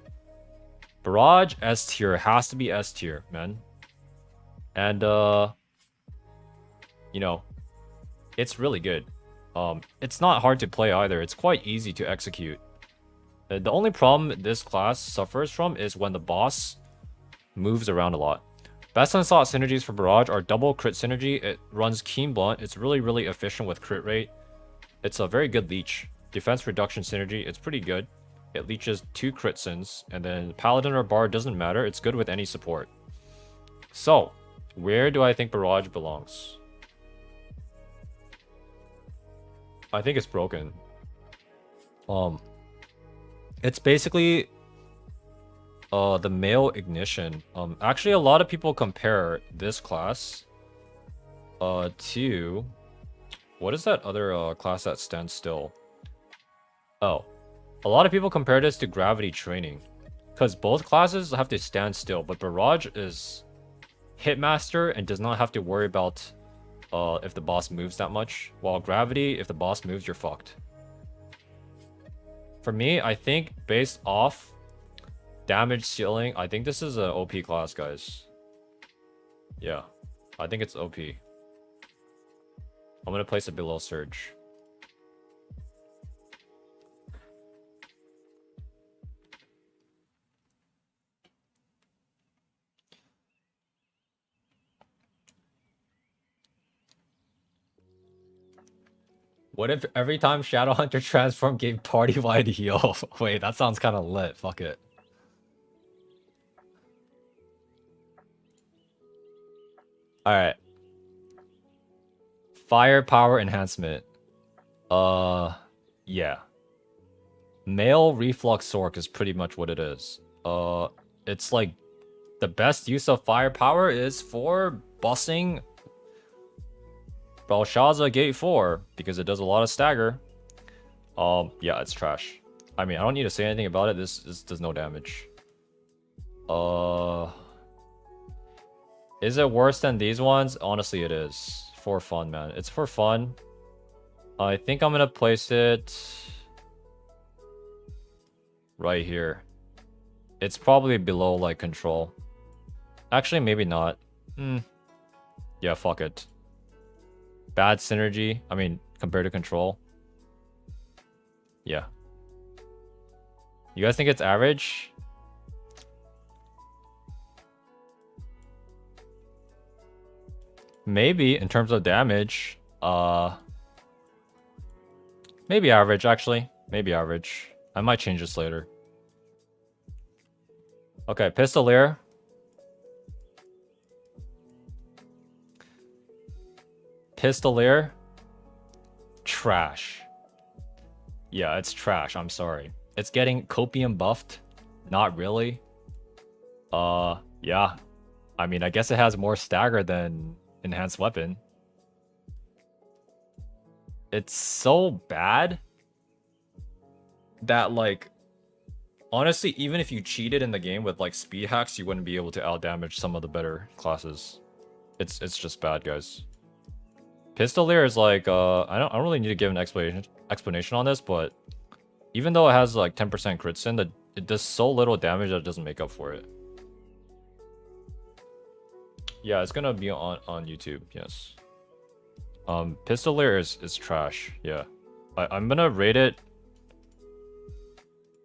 Barrage S tier. Has to be S tier, man. And you know, it's really good. It's not hard to play either. It's quite easy to execute. The only problem this class suffers from is when the boss moves around a lot. Best in slot synergies for Barrage are double crit synergy. It runs Keen Blunt. It's really, really efficient with crit rate. It's a very good leech. Defense reduction synergy. It's pretty good. It leeches 2 crit sins. And then Paladin or Bard doesn't matter. It's good with any support. So, where do I think Barrage belongs? I think it's broken. It's basically the male ignition. Actually, a lot of people compare this class to what is that other class that stands still? Oh, a lot of people compare this to gravity training, because both classes have to stand still, but Barrage is Hitmaster and does not have to worry about if the boss moves that much, while gravity, if the boss moves, you're fucked. For me, I think based off damage ceiling, I think this is an OP class, guys. Yeah, I think it's OP. I'm gonna place it below Surge. What if every time Shadowhunter transform gave party-wide heal? Wait, that sounds kind of lit. Fuck it. Alright. Firepower enhancement. Yeah. Male Reflux Sork is pretty much what it is. It's like the best use of firepower is for bussing Belshazzar Gate 4 because it does a lot of stagger. Yeah, it's trash. I mean, I don't need to say anything about it. This does no damage. Is it worse than these ones? Honestly, it is. For fun, man. It's for fun. I think I'm gonna place it right here. It's probably below, like, control. Actually, maybe not. Yeah, fuck it. Bad synergy. I mean, compared to control. Yeah. You guys think it's average? Maybe, in terms of damage. Maybe average, actually. Maybe average. I might change this later. Okay, Pistoleer. Pistoleer. Trash. Yeah, it's trash. I'm sorry. It's getting copium buffed. Not really. Yeah. I mean, I guess it has more stagger than enhanced weapon. It's so bad that, like, honestly, even if you cheated in the game with, like, speed hacks, you wouldn't be able to outdamage some of the better classes. It's just bad, guys. Pistoleer is like, I don't really need to give an explanation on this, but even though it has like 10% crit sin, it does so little damage that it doesn't make up for it. Yeah, it's gonna be on YouTube, yes. Pistoleer is trash, yeah. I'm gonna rate it.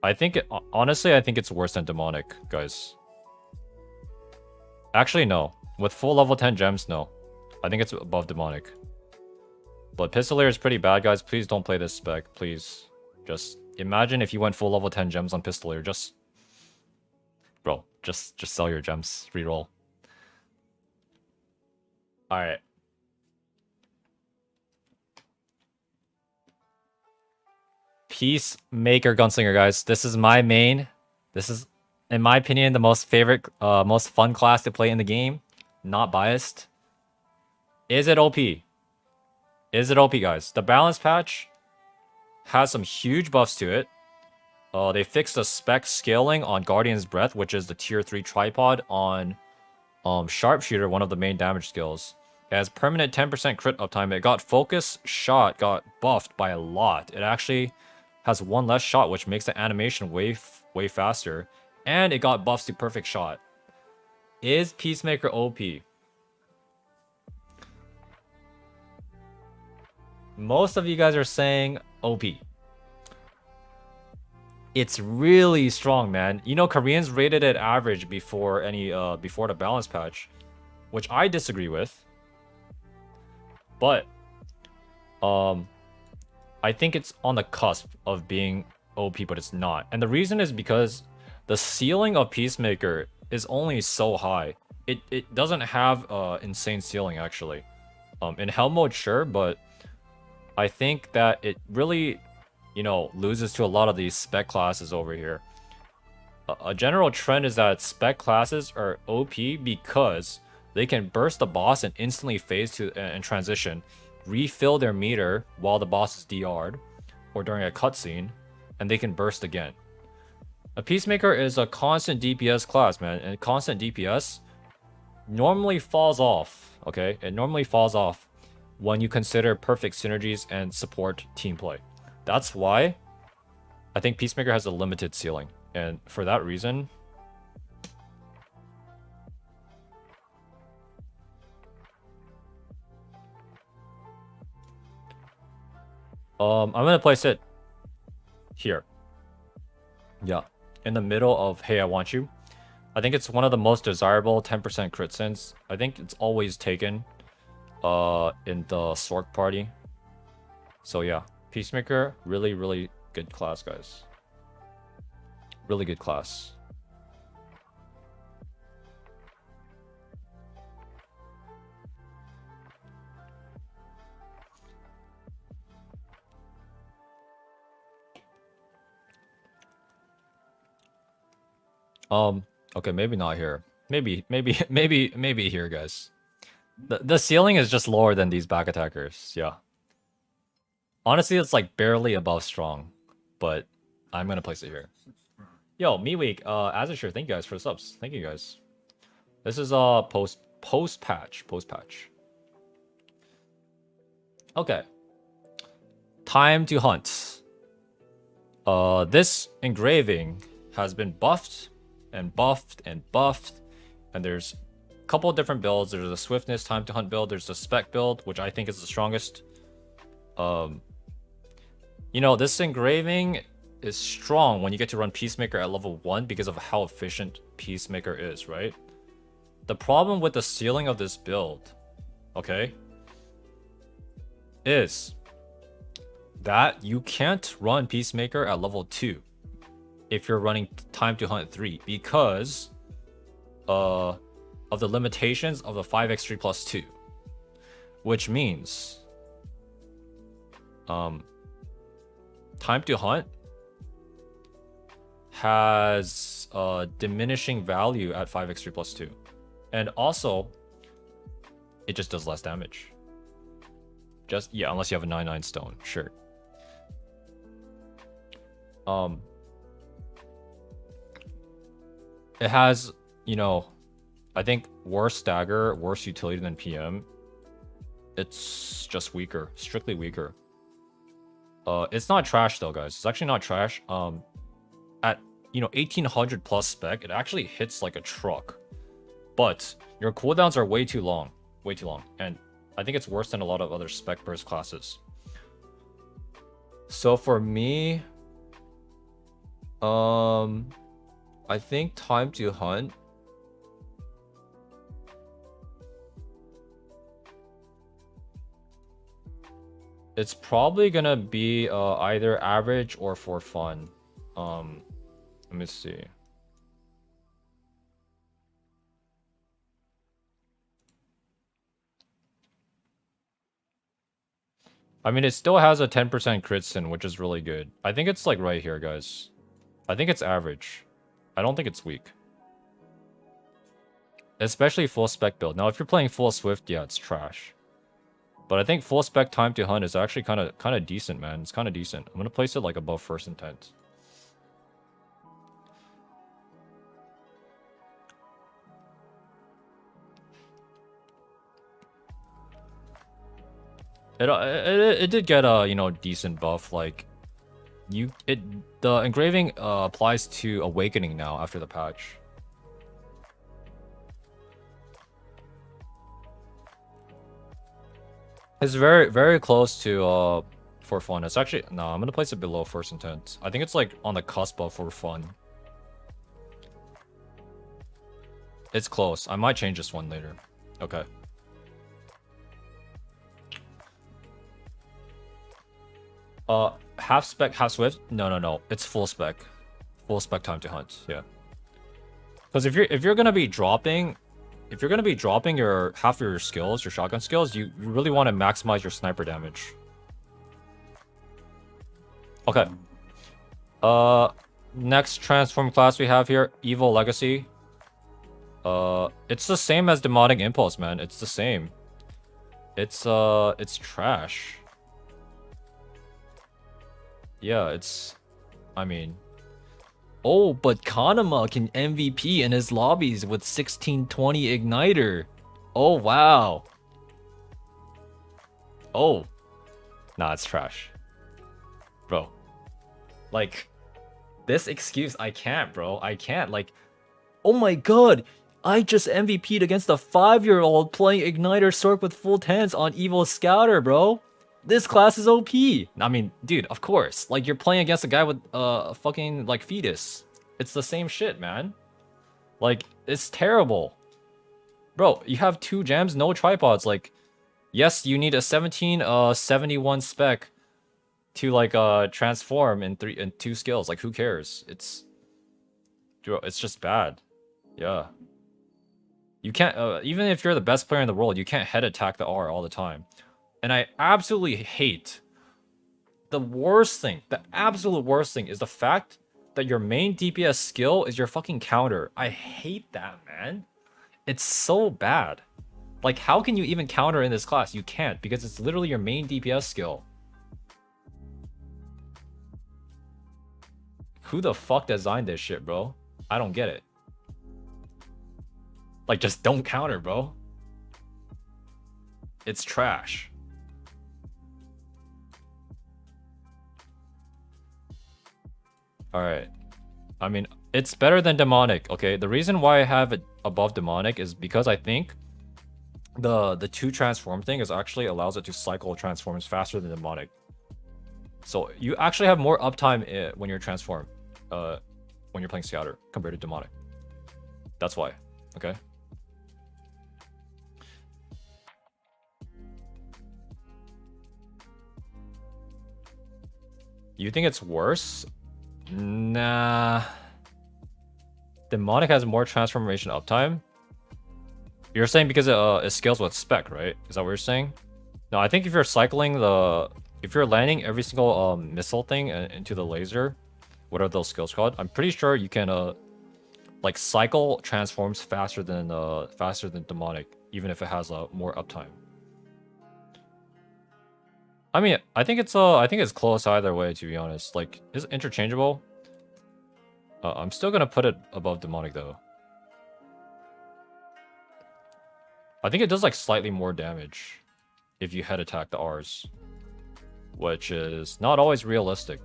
I think honestly, I think it's worse than Demonic, guys. Actually, no. With full level 10 gems, no. I think it's above Demonic. But Pistoleer is pretty bad, guys. Please don't play this spec, please. Just imagine if you went full level 10 gems on Pistoleer. Bro, just sell your gems. Reroll. Alright. Peacemaker Gunslinger, guys. This is my main. This is, in my opinion, the most favorite, most fun class to play in the game. not biased. Is it OP? Is it OP, guys? The balance patch has some huge buffs to it. They fixed the spec scaling on Guardian's Breath, which is the tier 3 tripod on Sharpshooter, one of the main damage skills. It has permanent 10% crit uptime. It got focus shot, got buffed by a lot. It actually has one less shot, which makes the animation way faster. And it got buffs to perfect shot. Is Peacemaker OP? Most of you guys are saying OP. It's really strong, man. You know, Koreans rated it average before before the balance patch, which I disagree with. But I think it's on the cusp of being OP, but it's not. And the reason is because the ceiling of Peacemaker is only so high. It doesn't have insane ceiling, actually. In Hell mode, sure, but I think that it really, you know, loses to a lot of these spec classes over here. A general trend is that spec classes are OP because they can burst the boss and instantly phase to and transition, refill their meter while the boss is DR'd, or during a cutscene, and they can burst again. A Peacemaker is a constant DPS class, man, and constant DPS normally falls off, okay? It normally falls off when you consider perfect synergies and support team play. That's why I think Peacemaker has a limited ceiling, and for that reason, I'm gonna place it here. Yeah, in the middle of Hey, I Want You. I think it's one of the most desirable 10% crit sense. I think it's always taken in the Sork party. So yeah, Peacemaker, really good class, guys. Really good class. Okay, maybe not here. Maybe here, guys. The ceiling is just lower than these back attackers, yeah. Honestly, it's like barely above strong, but I'm gonna place it here. Yo, Meweek, Azure, thank you guys for the subs. Thank you guys. This is post patch. Okay. Time to hunt. This engraving has been buffed and buffed and buffed, and there's a couple of different builds. There's a swiftness time to hunt build. There's the spec build, which I think is the strongest. You know, this engraving is strong when you get to run Peacemaker at level 1 because of how efficient Peacemaker is, right? The problem with the ceiling of this build, okay, is that you can't run Peacemaker at level 2 if you're running Time to Hunt 3 because of the limitations of the 5x3 plus 2. Which means Time to Hunt has diminishing value at 5x3 plus 2. And also, it just does less damage. Just, yeah, unless you have a 9/9 stone, sure. It has, you know, I think worse stagger, worse utility than PM. It's just weaker, strictly weaker. It's not trash though, guys. It's actually not trash. At, you know, 1800 plus spec, it actually hits like a truck. But your cooldowns are way too long. And I think it's worse than a lot of other spec burst classes. So for me, I think Time to Hunt it's probably gonna be either average or for fun. Let me see. I mean, it still has a 10% crit sin, which is really good. I think it's like right here, guys. I think it's average. I don't think it's weak. Especially full spec build. Now, if you're playing full Swift, yeah, it's trash. But I think full spec time to hunt is actually kind of decent, man. It's kind of decent. I'm gonna place it like above first intent. It did get a, you know, decent buff. Like the engraving applies to awakening now after the patch. It's very close to for fun. It's actually no, I'm gonna place it below first intent. I think it's like on the cusp of for fun. It's close. I might change this one later. Okay. Half spec, half swift? No. It's full spec. Full spec time to hunt, yeah. Because if you're gonna be dropping your half your skills, your shotgun skills, you really want to maximize your sniper damage. Okay. Next transform class we have here, Evil Legacy. It's the same as Demonic Impulse, man. It's the same. It's trash. Yeah, I mean... Oh, but Kanama can MVP in his lobbies with 1620 Igniter. Oh, wow. Oh. Nah, it's trash. Bro. Like, this excuse, I can't, bro. I can't. Like, oh my god. I just MVP'd against a 5-year-old playing Igniter Sork with full tens on Evil Scouter, bro. This class is OP. I mean, dude, of course. Like, you're playing against a guy with a fucking, like, fetus. It's the same shit, man. Like, it's terrible. Bro, you have 2 gems, no tripods. Like, yes, you need a 1771 spec to, like, transform in 2 skills. Like, who cares? It's just bad. Yeah. You can't, even if you're the best player in the world, you can't head attack the R all the time. And I absolutely hate the absolute worst thing is the fact that your main DPS skill is your fucking counter. I hate that, man. It's so bad. Like, how can you even counter in this class? You can't, because it's literally your main DPS skill. Who the fuck designed this shit, bro? I don't get it. Like, just don't counter, bro. It's trash. Alright. I mean, it's better than Demonic, okay? The reason why I have it above Demonic is because I think the 2 transform thing is actually allows it to cycle transforms faster than Demonic. So you actually have more uptime when you're transformed, when you're playing Scouter compared to Demonic. That's why, okay? You think it's worse? Nah. Demonic has more transformation uptime. You're saying because it scales with spec, right? Is that what you're saying? No, I think if you're cycling if you're landing every single missile thing into the laser, whatever those skills called, I'm pretty sure you can like cycle transforms faster than Demonic, even if it has more uptime. I mean, I think it's close either way, to be honest. Like, it's interchangeable. I'm still gonna put it above Demonic though. I think it does like slightly more damage if you head attack the R's, which is not always realistic.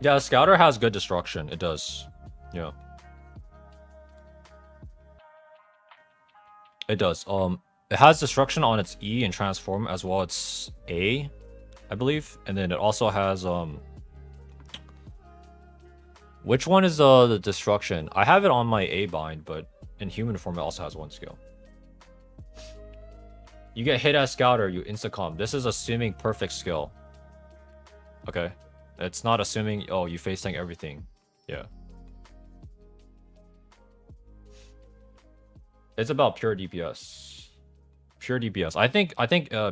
Yeah, Scouter has good destruction. It does. Yeah. It does. It has destruction on its E and transform as well as A, I believe. And then it also has which one is the destruction? I have it on my A bind, but in human form it also has 1 skill. You get hit as Scouter, you insta-com. This is assuming perfect skill. Okay. It's not assuming, oh, you face tank everything. Yeah. It's about pure DPS. Pure DPS. I think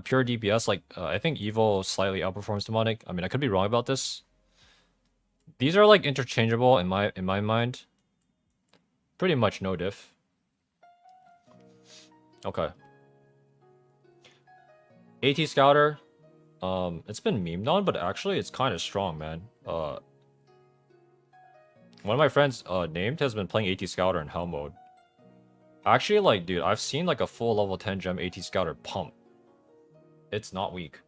pure DPS, like I think Evil slightly outperforms demonic. I mean, I could be wrong about this. These are like interchangeable in my mind. Pretty much no diff. Okay. AT Scouter. It's been memed on, but actually it's kind of strong, man. One of my friends named has been playing AT Scouter in Hell mode. Actually, like, dude, I've seen like a full level 10 gem AT Scouter pump. It's not weak.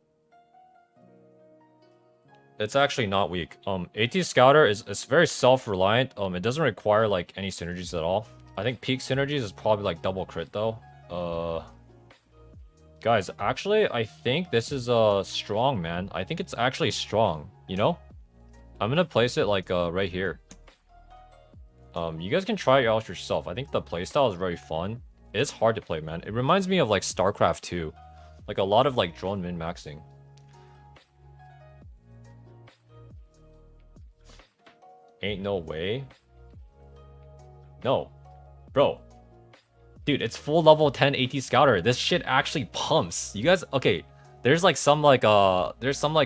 It's actually not weak. AT Scouter is very self-reliant. It doesn't require like any synergies at all. I think peak synergies is probably like double crit though. Guys, actually, I think this is strong, man. I think it's actually strong. You know, I'm gonna place it like right here. You guys can try it out yourself. I think the playstyle is very fun. It's hard to play, man. It reminds me of like StarCraft 2. Like a lot of like drone min-maxing. Ain't no way. No. Bro. Dude, it's full level 10 AT Scouter. This shit actually pumps. You guys, okay. There's some like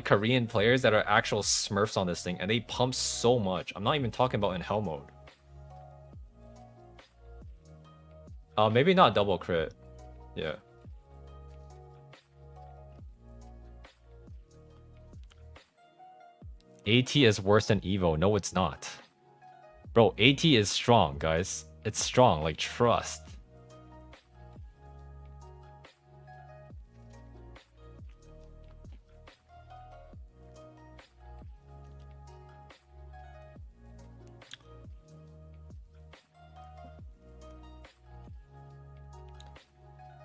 Korean players that are actual smurfs on this thing, and they pump so much. I'm not even talking about in hell mode. Maybe not double crit. Yeah. AT is worse than Evo. No, it's not. Bro, AT is strong, guys. It's strong, like trust.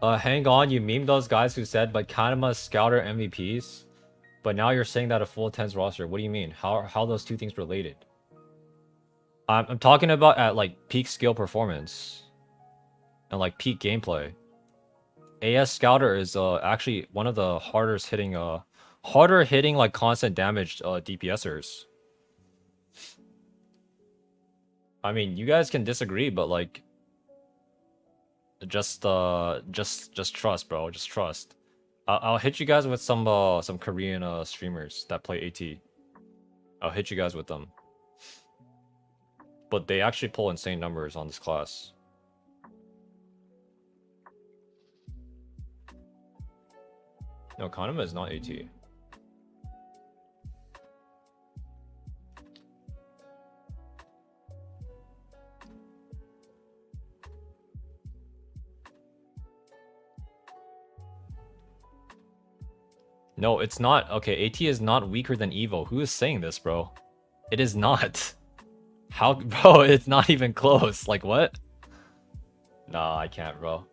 Hang on, you memed those guys who said, but Kanema Scouter MVPs? But now you're saying that a full 10s roster. What do you mean? How are those two things related? I'm talking about at like peak skill performance. And like peak gameplay. AS Scouter is actually one of the harder hitting like constant damage DPSers. I mean, you guys can disagree, but like just trust, bro. Just trust. I'll hit you guys with some Korean streamers that play AT. I'll hit you guys with them. But they actually pull insane numbers on this class. No, Kanema is not AT. No, it's not. Okay, AT is not weaker than Evo. Who is saying this, bro? It is not. How, bro? It's not even close. Like, what? Nah, I can't, bro.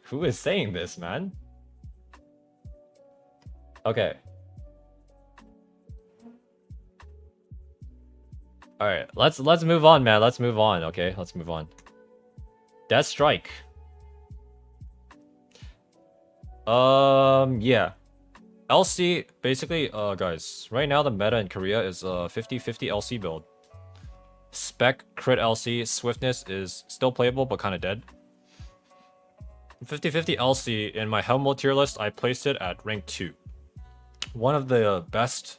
Who is saying this, man? Okay. Alright, let's move on, man. Let's move on, okay? Let's move on. Death Strike. Yeah. LC, basically, guys, right now the meta in Korea is 50-50 LC build. Spec, crit LC, swiftness is still playable, but kind of dead. 50-50 LC, in my Helmut tier list, I placed it at rank 2. One of the best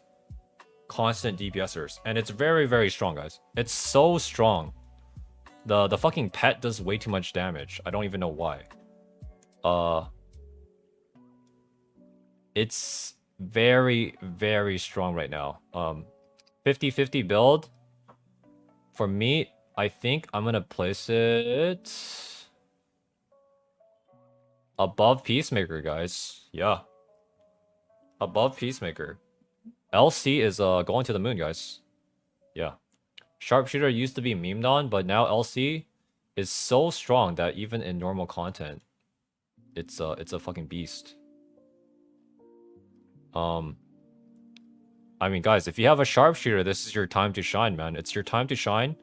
constant DPSers. And it's very, very strong, guys. It's so strong. The fucking pet does way too much damage. I don't even know why. It's very, very strong right now. 50-50 build. For me, I think I'm gonna place it above Peacemaker, guys. Yeah. Above Peacemaker. LC is going to the moon, guys. Yeah. Sharpshooter used to be memed on, but now LC is so strong that even in normal content, it's a fucking beast. I mean, guys, if you have a sharpshooter, this is your time to shine, man. It's your time to shine.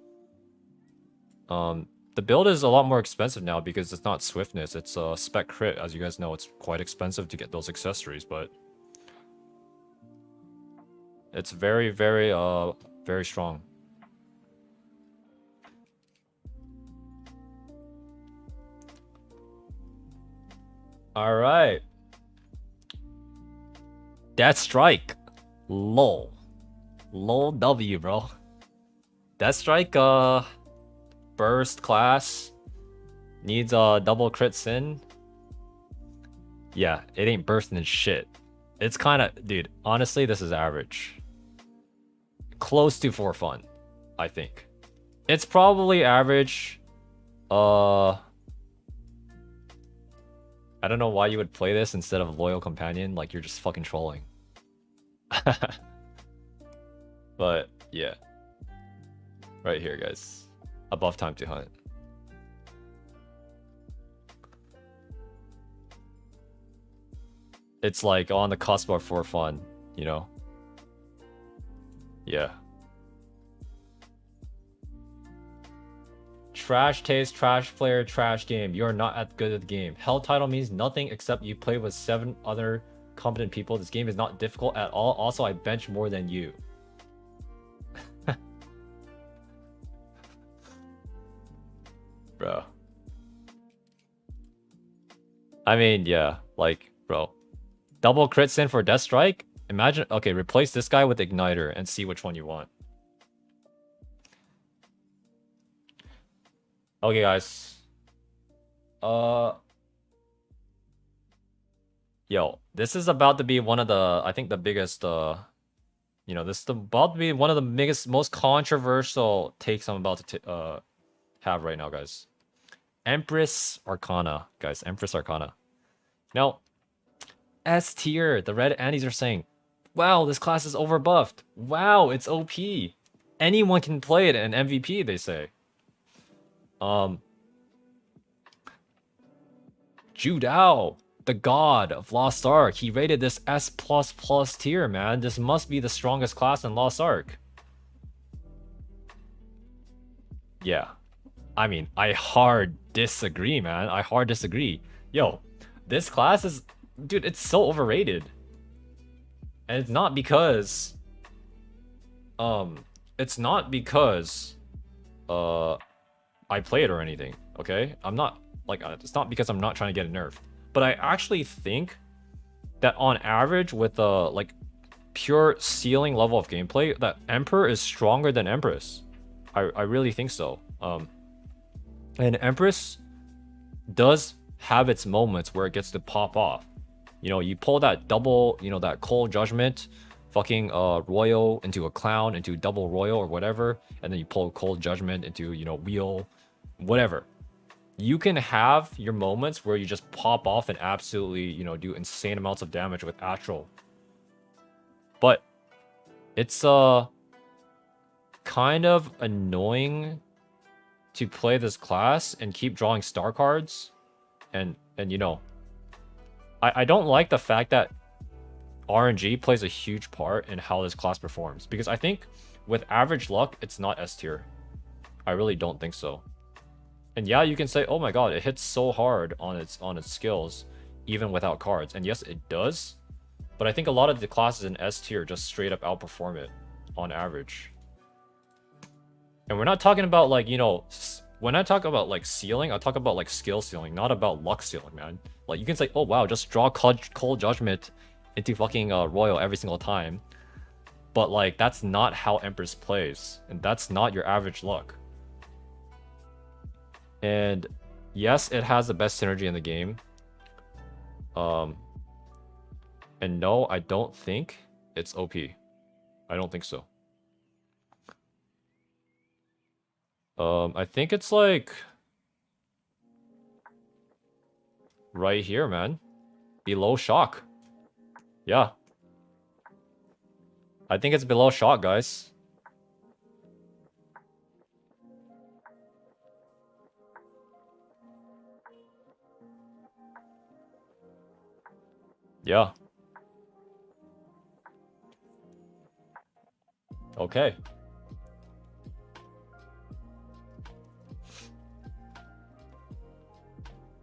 The build is a lot more expensive now because it's not swiftness, it's spec crit. As you guys know, it's quite expensive to get those accessories, but it's very, very, very strong. All right. Death Strike. Lol. Lol W, bro. Death Strike, burst class. Needs a double crit sin. Yeah, it ain't bursting shit. It's kind of, dude, honestly, this is average. Close to for fun, I think. It's probably average. I don't know why you would play this instead of Loyal Companion. Like, you're just fucking trolling. But, yeah. Right here, guys. Above Time to Hunt. It's like on the cusp of for fun, you know? Yeah. Trash taste, trash player, trash game. You're not as good at the game. Hell title means nothing except you play with 7 other competent people. This game is not difficult at all. Also, I bench more than you. Bro. I mean, yeah, like, bro. Double crit sin for Death Strike? Imagine, okay, replace this guy with Igniter and see which one you want. Okay, guys. Yo, this is about to be one of the, I think the biggest, you know, this is about to be one of the biggest, most controversial takes I'm about to have right now, guys. Empress Arcana, guys. Empress Arcana. Now, S tier. The red anties are saying, wow, this class is overbuffed. Wow, it's OP. Anyone can play it and MVP, they say. Judao, the god of Lost Ark. He rated this S++ tier, man. This must be the strongest class in Lost Ark. Yeah. I mean, I hard disagree, man. I hard disagree. Yo, this class is... Dude, it's so overrated. And it's not because... It's not because... I play it or anything, okay? I'm not... Like, it's not because I'm not trying to get a nerf. But I actually think that on average, with like, pure ceiling level of gameplay, that Emperor is stronger than Empress. I really think so. And Empress does have its moments where it gets to pop off. You know, you pull that double, you know, that Cold Judgment, fucking Royal into a Clown, into double Royal or whatever, and then you pull Cold Judgment into, you know, Wheel, whatever. You can have your moments where you just pop off and absolutely, you know, do insane amounts of damage with Astral. But it's kind of annoying to play this class and keep drawing star cards. And you know, I don't like the fact that RNG plays a huge part in how this class performs. Because I think with average luck, it's not S tier. I really don't think so. And yeah, you can say, oh my god, it hits so hard on its skills, even without cards. And yes, it does. But I think a lot of the classes in S tier just straight up outperform it on average. And we're not talking about, like, you know, when I talk about like ceiling, I talk about like skill ceiling, not about luck ceiling, man. Like, you can say, oh wow, just draw Cold Judgment into fucking Royal every single time. But like, that's not how Empress plays. And that's not your average luck. And yes, it has the best synergy in the game. And no, I don't think it's OP. I don't think so. I think it's like right here, man. Below Shock. Yeah. I think it's below Shock, guys. Yeah. Okay.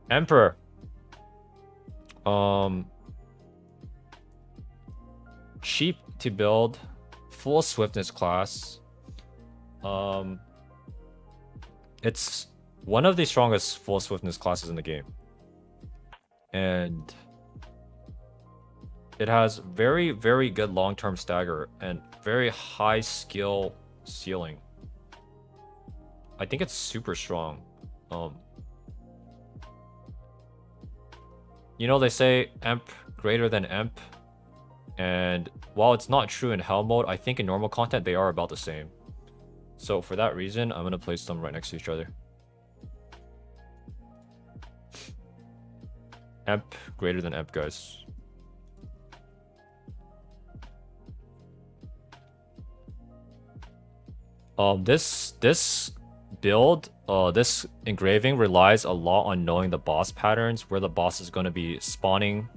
Emperor. Cheap to build, full swiftness class. It's one of the strongest full swiftness classes in the game. and it has very, very good long-term stagger and very high skill ceiling. I think it's super strong. You know, they say Emp greater than Emp, and while it's not true in Hell mode, I think in normal content they are about the same. So for that reason, I'm gonna place them right next to each other. Emp greater than Emp, guys. This build, this engraving relies a lot on knowing the boss patterns, where the boss is going to be spawning,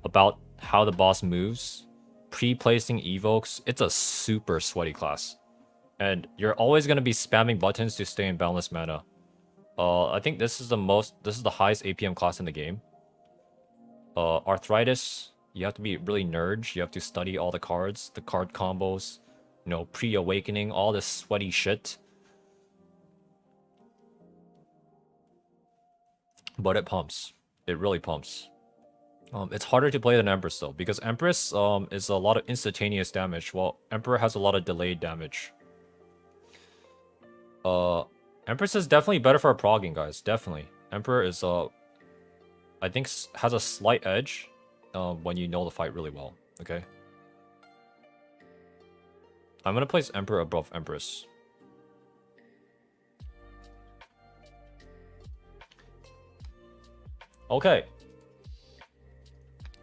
about how the boss moves, pre-placing evokes. It's a super sweaty class, and you're always going to be spamming buttons to stay in boundless mana. I think this is the highest APM class in the game. Arthritis, you have to be really nerd. You have to study all the cards, the card combos, you know, pre-awakening, all this sweaty shit. But it pumps. It really pumps. It's harder to play than Empress though, because Empress is a lot of instantaneous damage, while Emperor has a lot of delayed damage. Empress is definitely better for progging, guys. Definitely. Emperor is I think has a slight edge when you know the fight really well. Okay. I'm gonna place Emperor above Empress. Okay.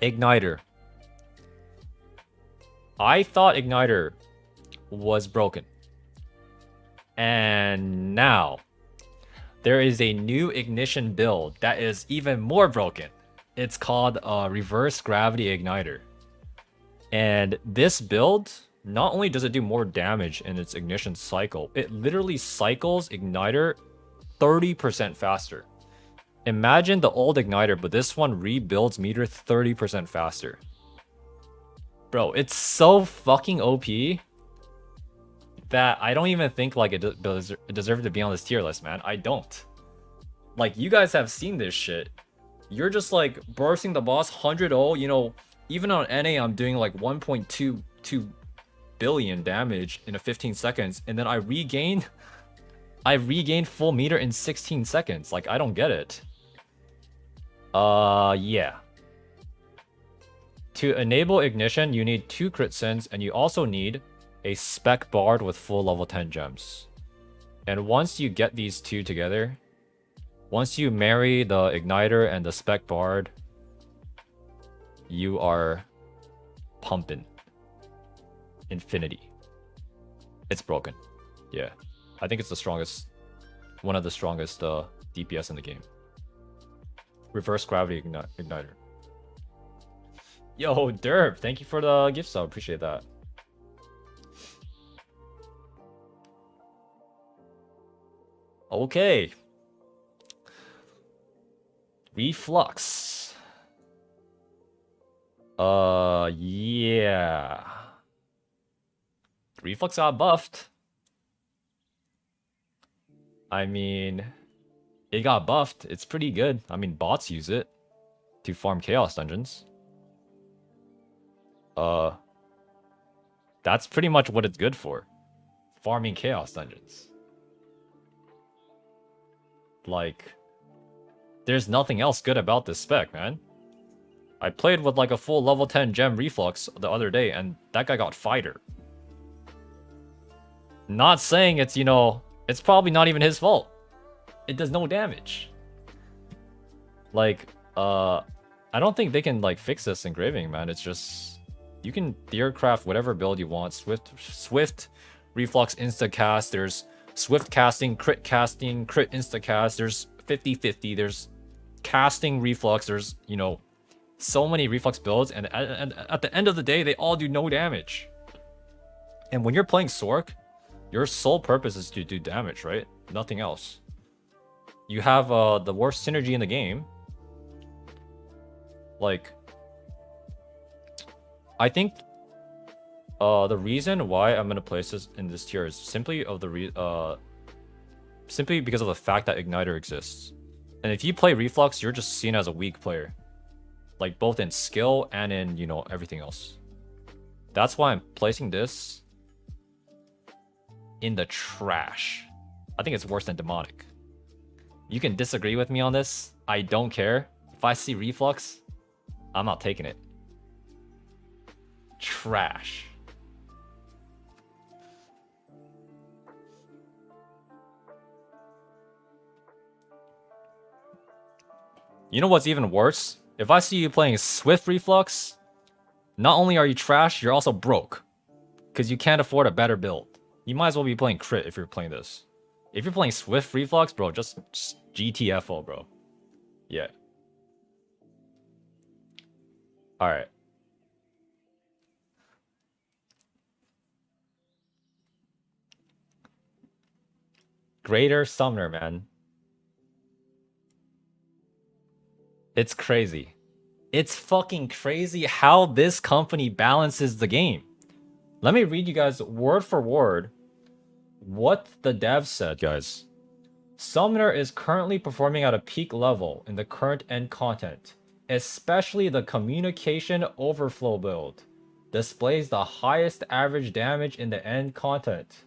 Igniter. I thought Igniter was broken. And now there is a new ignition build that is even more broken. It's called Reverse Gravity Igniter. And this build, not only does it do more damage in its ignition cycle, it literally cycles Igniter 30% faster. Imagine the old Igniter, but this one rebuilds meter 30% faster. Bro, it's so fucking OP that I don't even think like it deserves to be on this tier list, man. I don't. Like, you guys have seen this shit. You're just like bursting the boss 100-0, you know, even on NA I'm doing like 1.22 billion damage in a 15 seconds, and then I regained full meter in 16 seconds. Like, I don't get it. Yeah. To enable ignition, you need 2 crit sins, and you also need a spec bard with full level 10 gems. And once you get these two together, once you marry the igniter and the spec bard, you are pumping infinity. It's broken. Yeah. I think it's the strongest, one of the strongest DPS in the game. Reverse gravity igniter. Yo, Derp, thank you for the gift sub. Appreciate that. Okay. Reflux. Yeah. Reflux got buffed. I mean, it got buffed. It's pretty good. I mean, bots use it to farm chaos dungeons. That's pretty much what it's good for. Farming chaos dungeons. Like, there's nothing else good about this spec, man. I played with like a full level 10 gem Reflux the other day, and that guy got fighter. Not saying it's, you know, it's probably not even his fault. It does no damage. Like, I don't think they can like fix this engraving, man. It's just, you can theorcraft whatever build you want. Swift Reflux insta cast. There's Swift casting, crit insta cast. There's 50-50. There's casting Reflux. There's, you know, so many Reflux builds, and at the end of the day, they all do no damage. And when you're playing Sork, your sole purpose is to do damage, right? Nothing else. You have the worst synergy in the game. Like, I think the reason why I'm gonna place this in this tier is simply because of the fact that Igniter exists. And if you play Reflux, you're just seen as a weak player. like both in skill and in, you know, everything else. That's why I'm placing this in the trash. I think it's worse than demonic. You can disagree with me on this. I don't care. If I see Reflux, I'm not taking it. Trash. You know what's even worse? If I see you playing Swift Reflux, not only are you trash, you're also broke. Because you can't afford a better build. You might as well be playing Crit if you're playing this. If you're playing Swift Reflux, bro, just GTFO, bro. Yeah. Alright. Greater Summoner, man. It's crazy. It's fucking crazy how this company balances the game. Let me read you guys word for word what the dev said, guys. Summoner is currently performing at a peak level in the current end content, especially the Communication Overflow build. Displays the highest average damage in the end content.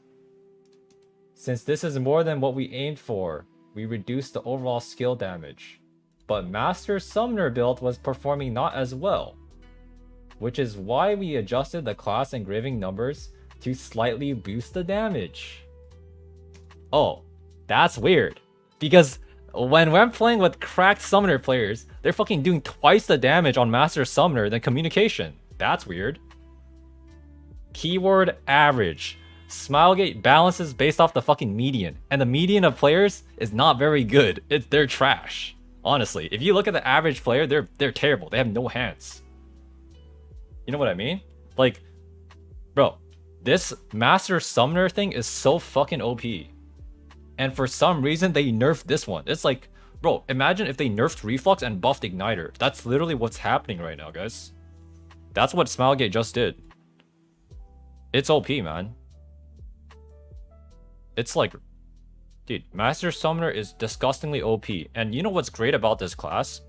Since this is more than what we aimed for, we reduced the overall skill damage. But Master Summoner build was performing not as well, which is why we adjusted the class engraving numbers to slightly boost the damage. Oh, that's weird. Because when we're playing with cracked Summoner players, they're fucking doing twice the damage on Master Summoner than Communication. That's weird. Keyword average. Smilegate balances based off the fucking median. And the median of players is not very good. They're trash. Honestly, if you look at the average player, they're terrible. They have no hands. You know what I mean? Like, bro, this Master Summoner thing is so fucking OP. And for some reason, they nerfed this one. It's like, bro, imagine if they nerfed Reflux and buffed Igniter. That's literally what's happening right now, guys. That's what Smilegate just did. It's OP, man. It's like, dude, Master Summoner is disgustingly OP. And you know what's great about this class?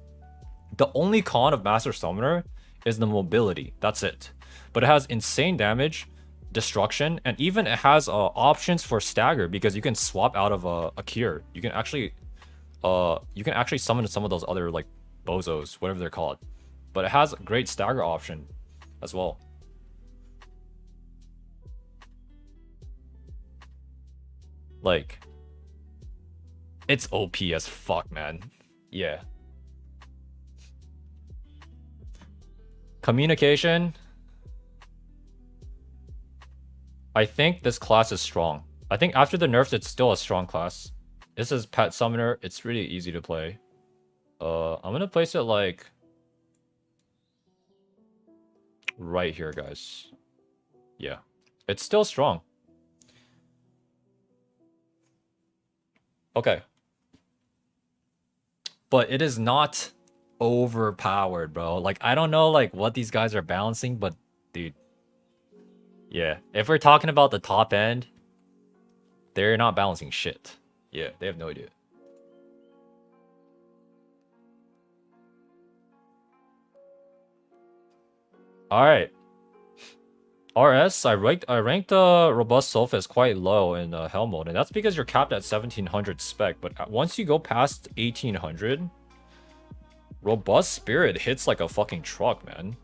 The only con of Master Summoner is the mobility. That's it. But it has insane damage, destruction, and even it has options for stagger because you can swap out of a cure. You can actually summon some of those other like bozos, whatever they're called. But it has a great stagger option as well. Like, it's OP as fuck, man. Yeah. Communication. I think this class is strong. I think after the nerfs, it's still a strong class. This is Pet Summoner. It's really easy to play. I'm gonna place it like right here, guys. Yeah. It's still strong. Okay. But it is not overpowered, bro. Like, I don't know like what these guys are balancing, but dude. Yeah. If we're talking about the top end, they're not balancing shit. Yeah, they have no idea. Alright. RS, I ranked Robust Sophist quite low in Hell mode, and that's because you're capped at 1700 spec, but once you go past 1800, Robust Spirit hits like a fucking truck, man.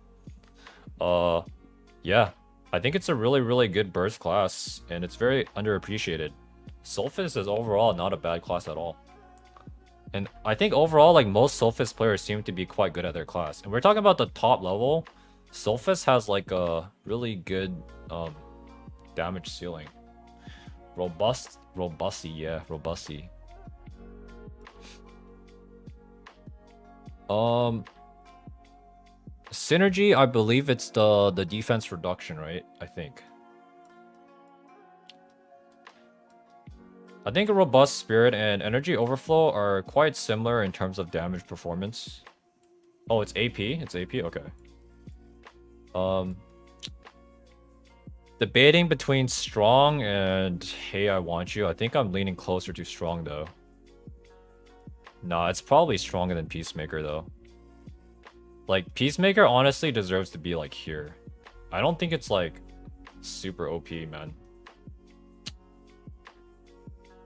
Yeah. I think it's a really, really good burst class, and it's very underappreciated. Sophist is overall not a bad class at all. And I think overall, like, most Sophist players seem to be quite good at their class. And we're talking about the top level. Sophist has like a really good damage ceiling. Robusty, yeah, Robusty. Synergy, I believe it's the defense reduction, right? I think a Robust Spirit and Energy Overflow are quite similar in terms of damage performance. Oh, it's AP? It's AP? Okay. Debating between strong and hey, I want you. I think I'm leaning closer to strong though. Nah, it's probably stronger than Peacemaker though. Like, Peacemaker honestly deserves to be, like, here. I don't think it's, like, super OP, man.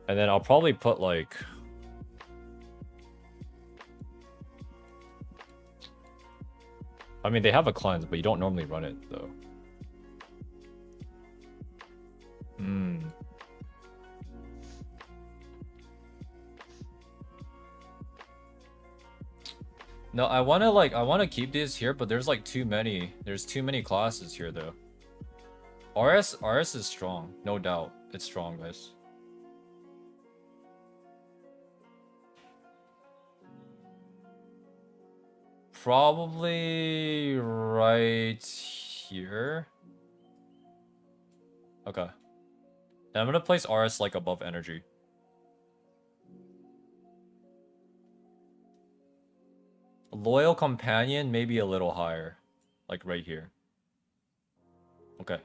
And then I'll probably put, like... I mean, they have a cleanse, but you don't normally run it, though. Hmm. No, I wanna keep these here, but there's like too many. There's too many classes here though. RS is strong, no doubt. It's strong, guys. Probably right here. Okay. And I'm gonna place RS like above energy. Loyal companion, maybe a little higher. Like right here. Okay.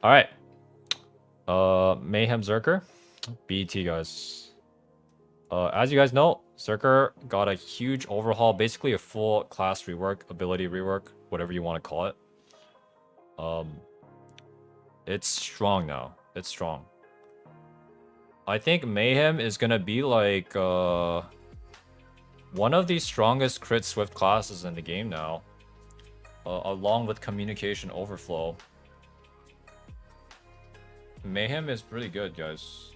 Alright. Mayhem Berserker. BT, guys. As you guys know, Berserker got a huge overhaul, basically a full class rework, ability rework, whatever you want to call it. It's strong now. It's strong. I think Mayhem is gonna be like one of the strongest crit swift classes in the game now, along with communication overflow. Mayhem is pretty good, guys.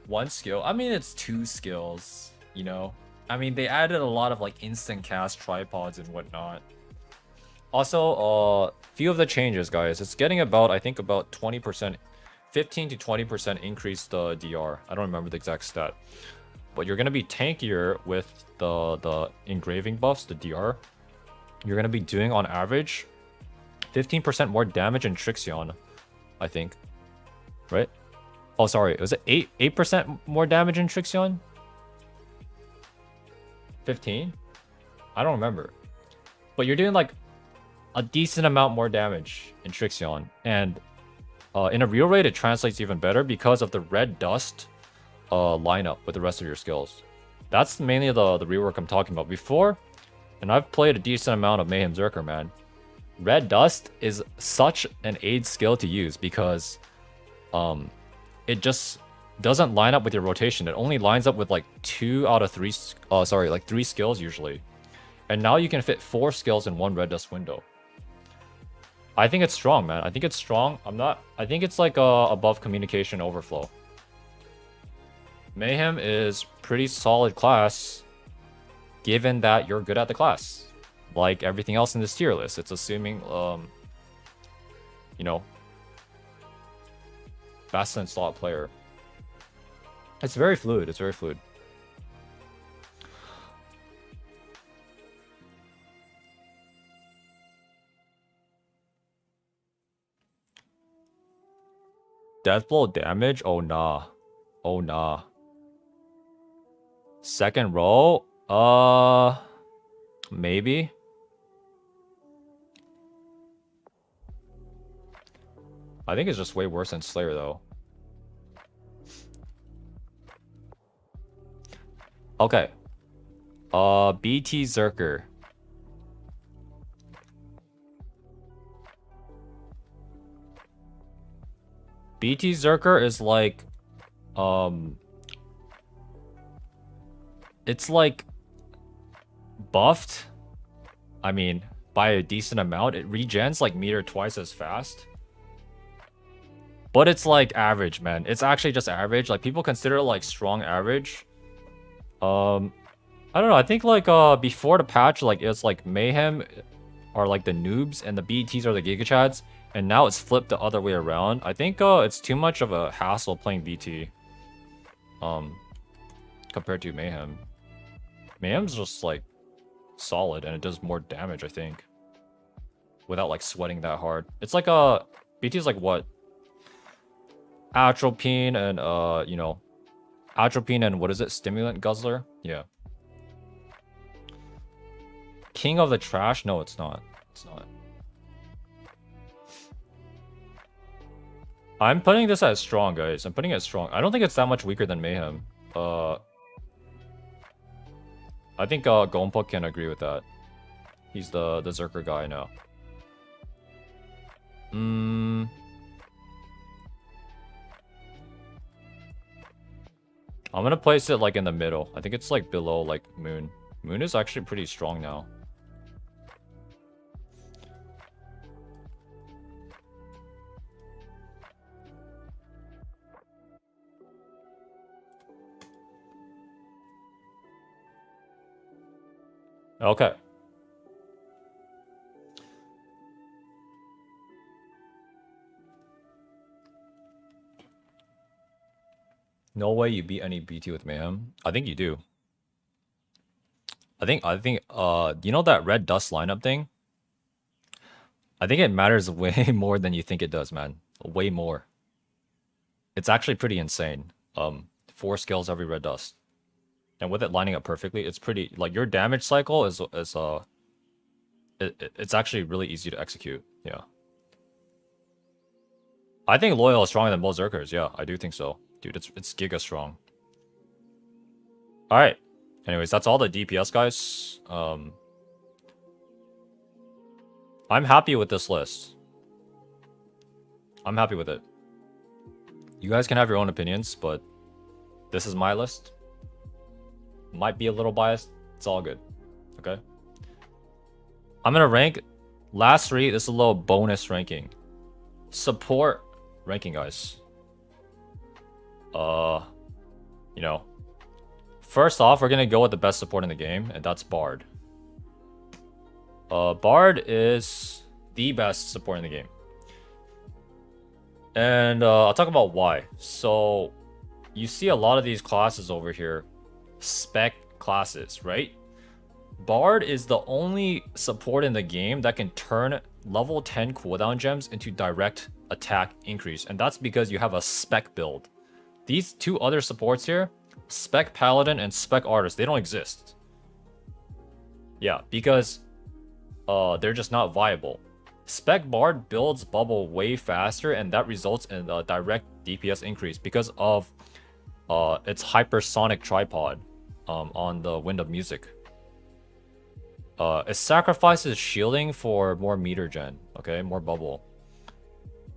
One skill. I mean, it's two skills, you know? I mean, they added a lot of, like, instant cast tripods and whatnot. Also, few of the changes, guys. It's getting about, I think, about 20%, 15 to 20% increased DR. I don't remember the exact stat. But you're going to be tankier with the engraving buffs, the DR. You're going to be doing, on average, 15% more damage in Trixion, I think. Right? Oh, sorry. Was it 8% more damage in Trixion? 15? I don't remember. But you're doing, like, a decent amount more damage in Trixion. And in a real rate, it translates even better because of the red dust lineup with the rest of your skills. That's mainly the rework I'm talking about. Before, and I've played a decent amount of Mayhem Berserker, man. Red dust is such an aid skill to use because it just doesn't line up with your rotation. It only lines up with like 2 out of 3, like 3 skills usually. And now you can fit 4 skills in one red dust window. I think it's strong, man. I think it's strong. I think it's like above communication overflow. Mayhem is pretty solid class, given that you're good at the class. Like everything else in this tier list, it's assuming, you know, best in slot player. It's very fluid. It's very fluid. Deathblow damage? Oh nah. Oh nah. Second row? Maybe. I think it's just way worse than Slayer though. Okay. BT Berserker. BT Berserker is like, it's like buffed. I mean, by a decent amount. It regens like meter twice as fast. But it's like average, man. It's actually just average. Like people consider it like strong average. I don't know. I think like before the patch, like it's like Mayhem are like the noobs and the BTs are the Gigachads. And now it's flipped the other way around. I think it's too much of a hassle playing BT. Compared to Mayhem. Mayhem's just like solid and it does more damage, I think. Without like sweating that hard. It's like BT is like what? Atropine and you know, Atropine and what is it? Stimulant Guzzler? Yeah. King of the Trash? No, it's not. It's not. I'm putting this as strong, guys. I'm putting it as strong. I don't think it's that much weaker than Mayhem. I think Gonpa can agree with that. He's the Berserker guy now. I'm gonna place it like in the middle. I think it's like below like Moon. Moon is actually pretty strong now. Okay. No way you beat any BT with Mayhem. I think you do. I think you know that red dust lineup thing? I think it matters way more than you think it does, man. Way more. It's actually pretty insane. 4 skills every red dust. And with it lining up perfectly, it's pretty like your damage cycle is it's actually really easy to execute. Yeah. I think Loyal is stronger than both Berserkers. Yeah, I do think so. Dude, it's giga strong. Alright. Anyways, that's all the DPS guys. I'm happy with this list. I'm happy with it. You guys can have your own opinions, but this is my list. Might be a little biased. It's all good. Okay. I'm gonna rank last 3. This is a little bonus ranking. Support ranking, guys. You know, first off, we're gonna go with the best support in the game, and that's Bard. Bard is the best support in the game. And I'll talk about why. So, you see a lot of these classes over here, spec classes, right? Bard is the only support in the game that can turn level 10 cooldown gems into direct attack increase, and that's because you have a spec build. These 2 other supports here, spec Paladin and spec Artist, they don't exist. Yeah, because they're just not viable. Spec Bard builds bubble way faster, and that results in a direct DPS increase because of its hypersonic tripod on the Wind of Music. It sacrifices shielding for more meter gen, okay, more bubble.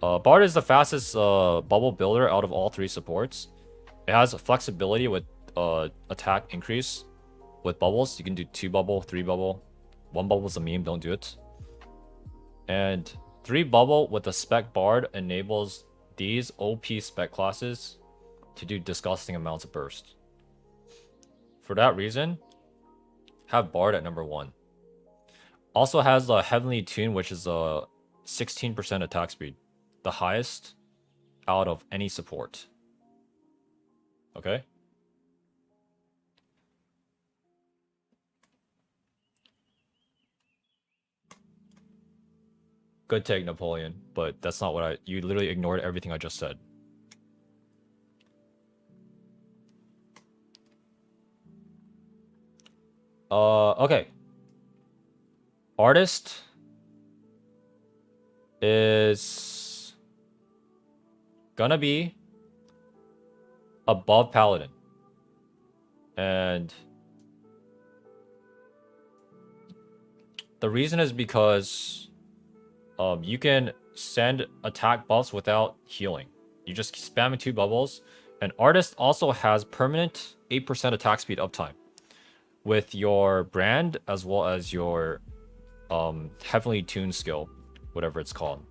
Bard is the fastest bubble builder out of all 3 supports. It has flexibility with attack increase with bubbles. You can do 2 bubble, 3 bubble. 1 bubble is a meme, don't do it. And 3 bubble with the spec Bard enables these OP spec classes to do disgusting amounts of burst. For that reason, have Bard at number 1. Also has the Heavenly Tune, which is a 16% attack speed. The highest out of any support. Okay? Good take, Napoleon, but that's not what you literally ignored everything I just said. Okay. Artist is gonna be above Paladin. And the reason is because you can send attack buffs without healing. You just spam 2 bubbles. And Artist also has permanent 8% attack speed uptime with your brand as well as your Heavenly Tune skill, whatever it's called.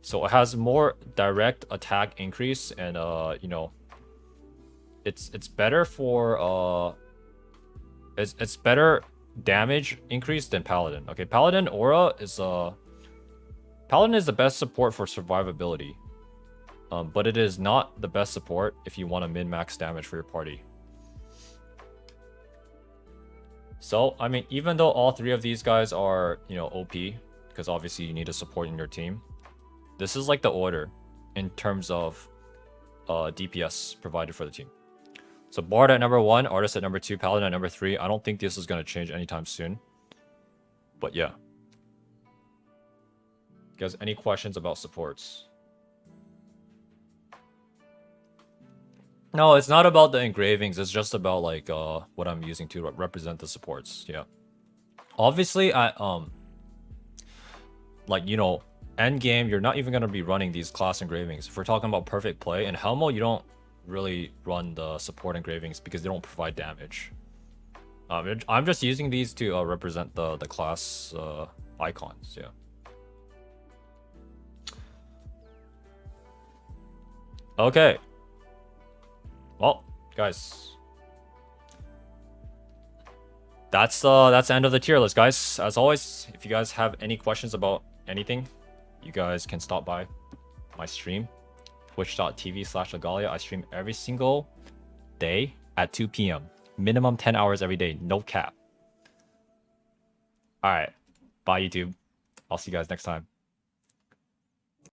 So it has more direct attack increase, and you know, it's better for it's better damage increase than Paladin. Okay, Paladin Aura is Paladin is the best support for survivability, but it is not the best support if you want to min-max damage for your party. So, I mean, even though all 3 of these guys are, you know, OP, because obviously you need a support in your team, this is like the order in terms of DPS provided for the team. So Bard at number 1, Artist at number 2, Paladin at number 3. I don't think this is going to change anytime soon. But yeah. You guys, any questions about supports? No, it's not about the engravings. It's just about like what I'm using to represent the supports. Yeah. Obviously, like, you know, end game, you're not even gonna be running these class engravings. If we're talking about perfect play, in Helmo, you don't really run the support engravings because they don't provide damage. I'm just using these to represent the class icons. Yeah. Okay. Well, guys, that's the end of the tier list, guys. As always, if you guys have any questions about anything, you guys can stop by my stream, twitch.tv/Legalia. I stream every single day at 2 p.m. Minimum 10 hours every day, no cap. All right, bye YouTube. I'll see you guys next time.